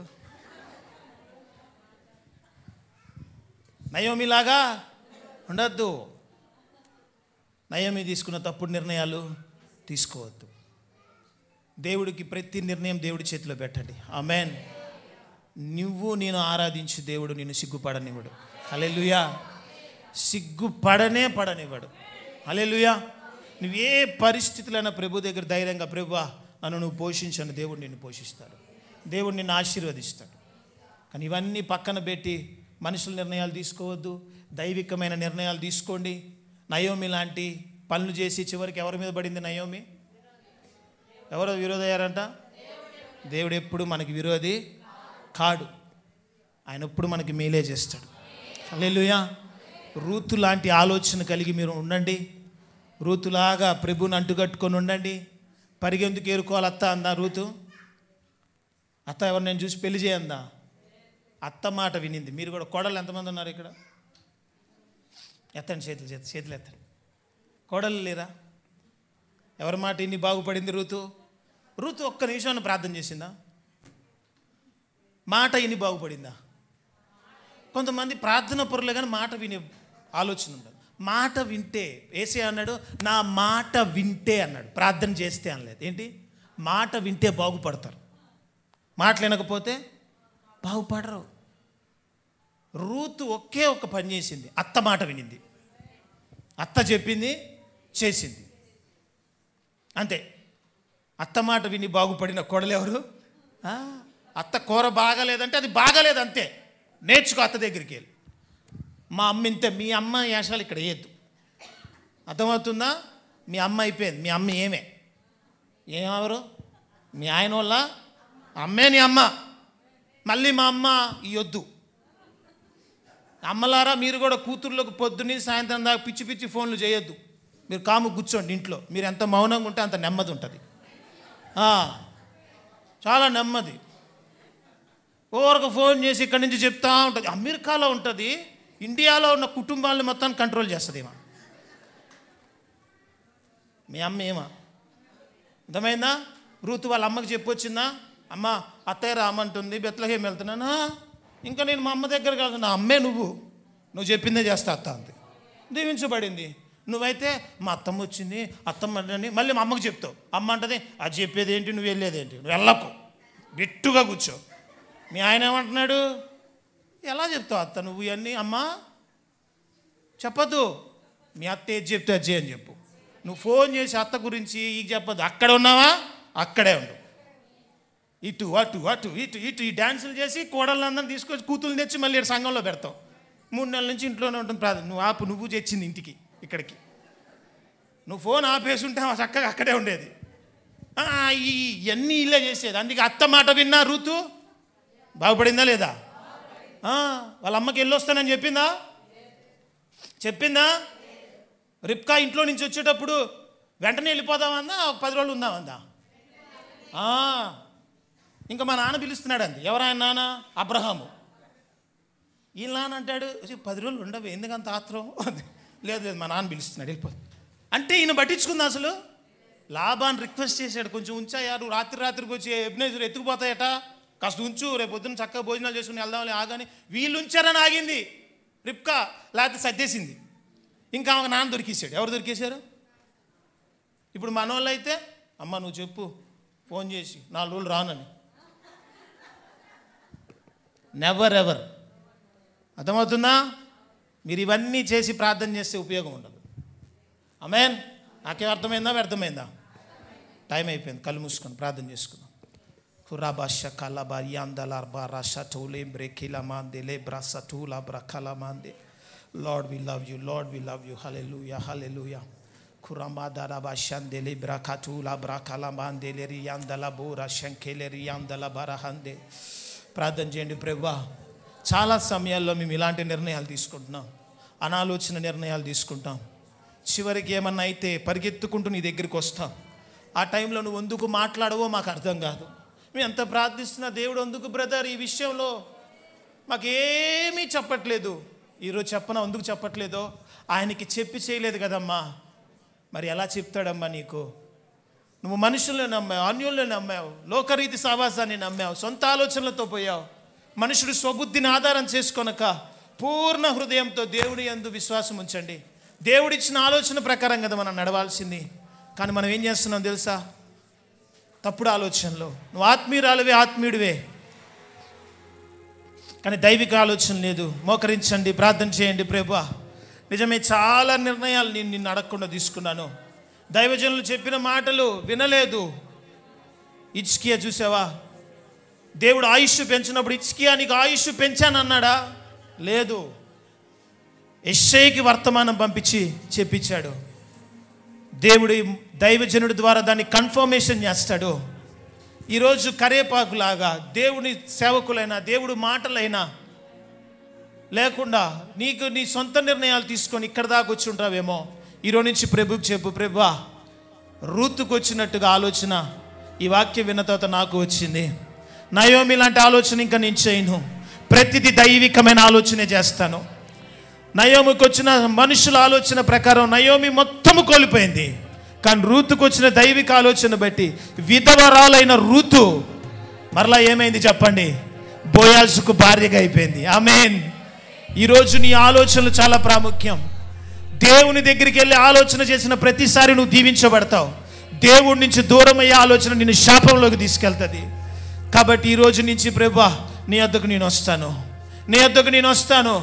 నయోమిలాగా ఉండొద్దు. నయోమి తీసుకున్న తప్పుడు నిర్ణయాలు తీసుకోవద్దు. దేవుడికి ప్రతి నిర్ణయం దేవుడి చేతిలో పెట్టండి. ఆమేన్. నువ్వు నేను ఆరాధించు దేవుడు నిన్ను సిగ్గుపడనివ్వడు. హల్లెలూయా. సిగ్గుపడనే పడనివ్వడు. హల్లెలూయా. నువ్వు ఏ పరిస్థితులైనా ప్రభు దగ్గర ధైర్యంగా, ప్రభువా నన్ను నువ్వు పోషించను, దేవుడు నిన్ను పోషిస్తాడు, దేవుడు నిన్ను ఆశీర్వదిస్తాడు. కానీ ఇవన్నీ పక్కన పెట్టి మనుషుల నిర్ణయాలు తీసుకోవద్దు, దైవికమైన నిర్ణయాలు తీసుకోండి. నయోమి లాంటి పనులు చేసి చివరికి ఎవరి మీద పడింది నయోమి? ఎవరో విరోధయ్యారంట. దేవుడు ఎప్పుడు మనకి విరోధి కాడు, ఆయన ఎప్పుడు మనకి మేలే చేస్తాడు. హల్లెలూయా. రూతు లాంటి ఆలోచన కలిగి మీరు ఉండండి. రూతులాగా ప్రభుని అంటుకట్టుకొని ఉండండి. పరిగెందుకు ఏరుకోవాలి? అత్త అందా రూతు? అత్త ఎవరు నేను చూసి పెళ్లి చేయందా? అత్త మాట వినింది. మీరు కూడా కోడలు ఎంతమంది ఉన్నారు ఇక్కడ? ఎత్తండి చేతులు ఎత్తండి. కోడలు లేరా? ఎవరి మాట ఇన్ని బాగుపడింది రూతు? రూతు ఒక్క నిమిషాన్ని ప్రార్థన చేసిందా? మాట ఇన్ని బాగుపడిందా? కొంతమంది ప్రార్థన పరులే కానీ మాట వినే ఆలోచన ఉండదు. మాట వింటే, యేసే అన్నాడు, నా మాట వింటే అన్నాడు, ప్రార్థన చేస్తే అనలేదు. ఏంటి? మాట వింటే బాగుపడతారు, మాటలు వినకపోతే బాగుపడరు. రూతు ఒకే ఒక పని చేసింది, అత్త మాట వినింది, అత్త చెప్పింది చేసింది, అంతే. అత్త మాట విని బాగుపడిన కోడలెవరు? అత్త కూర బాగాలేదంటే అది బాగాలేదు, అంతే. నేర్చుకో అత్త దగ్గరికి వెళ్ళి. మా అమ్మ ఇంతే, మీ అమ్మ వేషాలు ఇక్కడ వేయద్దు. అర్థమవుతుందా? మీ అమ్మ అయిపోయింది. మీ అమ్మ ఏమెవరు? మీ ఆయన వల్ల అమ్మే నీ అమ్మ. మళ్ళీ మా అమ్మ ఇవ్వద్దు. అమ్మలారా, మీరు కూడా కూతుర్లకు పొద్దున్నే సాయంత్రం దాకా పిచ్చి పిచ్చి ఫోన్లు చేయొద్దు. మీరు కాము కూర్చోండి ఇంట్లో. మీరు ఎంత మౌనంగా ఉంటే అంత నెమ్మది ఉంటుంది, చాలా నెమ్మది. ఓరకు ఫోన్ చేసి ఇక్కడి నుంచి చెప్తా ఉంటుంది. అమెరికాలో ఉంటుంది, ఇండియాలో ఉన్న కుటుంబాలను మొత్తాన్ని కంట్రోల్ చేస్తుంది ఏమా. మీ అమ్మ ఏమా? అర్థమైందా? రూతు వాళ్ళ అమ్మకి చెప్పొచ్చిందా? అమ్మ అత్తయ్య రామంటుంది, బెత్లెహేం వెళ్తున్నానా, ఇంకా నేను మా అమ్మ దగ్గరికి వెళ్తున్నా. అమ్మే నువ్వు చెప్పిందే చేస్తా అత్త అంతే. దీవించబడింది. నువ్వైతే మా అత్తమ్మ వచ్చింది, అత్తమ్మ అని మళ్ళీ మా అమ్మకు చెప్తావు. అమ్మ అంటది, అది చెప్పేది ఏంటి, నువ్వు వెళ్ళేదేంటి, నువ్వు వెళ్ళకు, గట్టిగా కూర్చో. మీ ఆయన ఏమంటున్నాడు? ఎలా చెప్తావు అత్త నువ్వు ఇవన్నీ? అమ్మ చెప్పద్దు, మీ అత్త ఏది చెప్తే అది చేయని చెప్పు. నువ్వు ఫోన్ చేసి అత్త గురించి ఈ చెప్పద్దు. అక్కడ ఉన్నావా అక్కడే ఉండు. ఇటు అటు అటు ఇటు ఇటు ఈ డ్యాన్సులు చేసి కోడళ్ళందరినీ తీసుకొచ్చి కూతుర్ని తెచ్చి మళ్ళీ సంఘంలో పెడతావు. 3 నెలల నుంచి ఇంట్లోనే ఉంటుంది ప్రార్థన. నువ్వు ఆపు, నువ్వు తెచ్చింది ఇంటికి ఇక్కడికి. నువ్వు ఫోన్ ఆపేసి ఉంటే చక్కగా అక్కడే ఉండేది. ఇవన్నీ ఇల్లే చేసేది. అందుకే అత్త మాట విన్నా రూతు బాగుపడిందా లేదా? వాళ్ళ అమ్మకి వెళ్ళొస్తానని చెప్పిందా? రిబ్కా ఇంట్లో నుంచి వచ్చేటప్పుడు వెంటనే వెళ్ళిపోదామందా, 10 రోజులు ఉందామందా? ఇంకా మా నాన్న పిలుస్తున్నాడు అంది. ఎవరాయన నాన్న? అబ్రహాము. ఈ నాన్న అంటాడు 10 రోజులు ఉండవు, ఎందుకంత ఆత్రం? లేదు లేదు మా నాన్న పిలుస్తున్నాడు వెళ్ళిపోదు అంటే ఈయన పట్టించుకుంది అసలు. లాభాన్ని రిక్వెస్ట్ చేశాడు, కొంచెం ఉంచాయా, నువ్వు రాత్రికి వచ్చి ఎబ్నేజర్ ఎత్తుకుపోతాయట, కాస్త ఉంచు, రేపు పొద్దున్న చక్కగా భోజనాలు చేసుకుని వెళ్దామని ఆగాని వీళ్ళు ఉంచారని ఆగింది రిబ్కా, లేకపోతే సర్దేసింది. ఇంకా ఆమె నాన్న దొరికేశాడు. ఎవరు దొరికేశారు? ఇప్పుడు మనోళ్ళు అయితే అమ్మ నువ్వు చెప్పు ఫోన్ చేసి 4 రోజులు రానని. Never ever. అర్థమవుతుందా? మీరు ఇవన్నీ చేసి ప్రార్థన చేస్తే ఉపయోగం ఉండదు. ఆమేన్. నాకేం అర్థమైందా? వ్యర్థమైందా? టైం అయిపోయింది. కళ్ళు మూసుకొని ప్రార్థన చేసుకుందాం. హురాబాష కలబారియాందలార్బా రాషటూలేం బ్రేకిలమాందే లేబ్రాసటూలా బ్రకలమాందే. Lord we love you, Lord we love you. Hallelujah, hallelujah. ఖురమాదారాబాషందేలే బ్రకటూలా బ్రకలమాందే రియాందల బోరా శంకేలే రియాందల బరహందే. ప్రార్థన చేయండి. ప్రభువా, చాలా సమయాల్లో మేము ఇలాంటి నిర్ణయాలు తీసుకుంటున్నాం, అనాలోచన నిర్ణయాలు తీసుకుంటాం. చివరికి ఏమన్నా అయితే పరిగెత్తుకుంటూ నీ దగ్గరికి వస్తాం. ఆ టైంలో నువ్వు ఎందుకు మాట్లాడవో మాకు అర్థం కాదు. మేము ఎంత ప్రార్థిస్తున్నా దేవుడు ఎందుకు బ్రదర్ ఈ విషయంలో మాకేమీ చెప్పట్లేదు. ఈరోజు చెప్పనా ఎందుకు చెప్పట్లేదో? ఆయనకి చెప్పి చేయలేదు కదమ్మా. మరి ఎలా చెప్తాడమ్మా నీకు? నువ్వు మనుషులను నమ్మావు, అన్యులను నమ్మావు, లోకరీతి సావాసాన్ని నమ్మావు, సొంత ఆలోచనలతో పోయావు. మనుషుడు స్వబుద్ధిని ఆధారం చేసుకొనక పూర్ణ హృదయంతో దేవుని యందు విశ్వాసం ఉంచండి. దేవుడిచ్చిన ఆలోచన ప్రకారం కదా మనం నడవాల్సింది. కానీ మనం ఏం చేస్తున్నాం తెలుసా? తప్పుడు ఆలోచనలో. నువ్వు ఆత్మీయురాలువే, ఆత్మీయుడివే, కానీ దైవిక ఆలోచన లేదు. మోకరించండి, ప్రార్థన చేయండి. ప్రభువా, నిజమే చాలా నిర్ణయాలు నేను నిన్ను అడగకుండా తీసుకున్నాను. దైవజనులు చెప్పిన మాటలు వినలేదు. హిజ్కియా చూసావా? దేవుడు ఆయుష్ పెంచినప్పుడు హిజ్కియా నీకు ఆయుష్ పెంచానన్నాడా? లేదు. యెషయాకి వర్తమానం పంపించి చెప్పించాడు. దేవుడి దైవజనుడి ద్వారా దాన్ని కన్ఫర్మేషన్ చేస్తాడు. ఈరోజు కరేపాకులాగా దేవుని సేవకులైనా దేవుడు మాటలైనా లేకుండా నీకు నీ సొంత నిర్ణయాలు తీసుకొని ఇక్కడ దాకా వచ్చి ఉంటావేమో. ఈరోజు నుంచి ప్రభుకి చెప్పు, ప్రభువా, రూతుకు వచ్చినట్టుగా ఆలోచన ఈ వాక్యం విన్న తర్వాత నాకు వచ్చింది. నయోమి లాంటి ఆలోచన ఇంకా నేను చేయను. ప్రతిదీ దైవికమైన ఆలోచనే చేస్తాను. నయోమికి వచ్చిన మనుషుల ఆలోచన ప్రకారం నయోమి మొత్తము కోల్పోయింది. కానీ రూతుకు వచ్చిన దైవిక ఆలోచన బట్టి విధవరాలైన రూతు మరలా ఏమైంది చెప్పండి? బోయాజుకు భార్యగా అయిపోయింది. ఆమేన్. ఈరోజు నీ ఆలోచనలు చాలా ప్రాముఖ్యం. దేవుని దగ్గరికి వెళ్ళి ఆలోచన చేసిన ప్రతిసారి నువ్వు దీవించబడతావు. దేవుడి నుంచి దూరం అయ్యే ఆలోచన నిన్ను శాపంలోకి తీసుకెళ్తుంది. కాబట్టి ఈరోజు నుంచి ప్రభువా, నీ వద్దకు నేను వస్తాను, నీ వద్దకు నేను వస్తాను.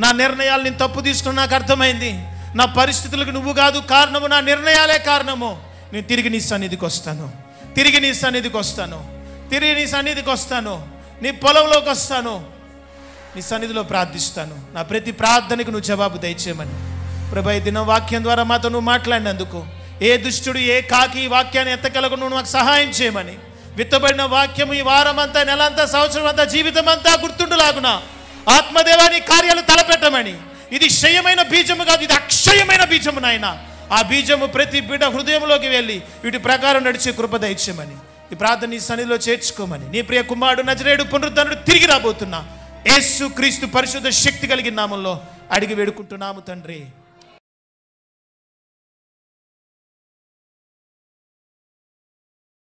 నా నిర్ణయాలు నేను తప్పు తీసుకుని నాకు అర్థమైంది. నా పరిస్థితులకు నువ్వు కాదు కారణము, నా నిర్ణయాలే కారణము. నేను తిరిగి నీ సన్నిధికి వస్తాను, తిరిగి నీ సన్నిధికి వస్తాను, తిరిగి నీ సన్నిధికి వస్తాను, నీ పొలంలోకి వస్తాను, నీ సన్నిధిలో ప్రార్థిస్తాను. నా ప్రతి ప్రార్థనకు నువ్వు జవాబు దయచేయమని ప్రభు ఈ దినం వాక్యం ద్వారా మాతో నువ్వు మాట్లాడినందుకు, ఏ దుష్టుడు ఏ కాకి ఈ వాక్యాన్ని ఎత్తగలకు నువ్వు నాకు సహాయం చేయమని, విత్తబడిన వాక్యం ఈ వారం అంతా, నెల అంతా, సంవత్సరం అంతా, జీవితం అంతా గుర్తుండులాగున ఆత్మదేవాని కార్యాలు తలపెట్టమని. ఇది క్షయమైన బీజము కాదు, ఇది అక్షయమైన బీజము నాయన. ఆ బీజము ప్రతి బిడ్డ హృదయంలోకి వెళ్ళి వీటి ప్రకారం నడిచే కృప దయచేయమని ఈ ప్రార్థన నీ సన్నిధిలో చేర్చుకోమని నీ ప్రియ కుమారుడు నజరేయుడు పునరుద్ధరణుడు తిరిగి రాబోతున్నా యేసు క్రీస్తు పరిశుద్ధ శక్తి కలిగిన నామంలో అడిగి వేడుకుంటున్నాము తండ్రి.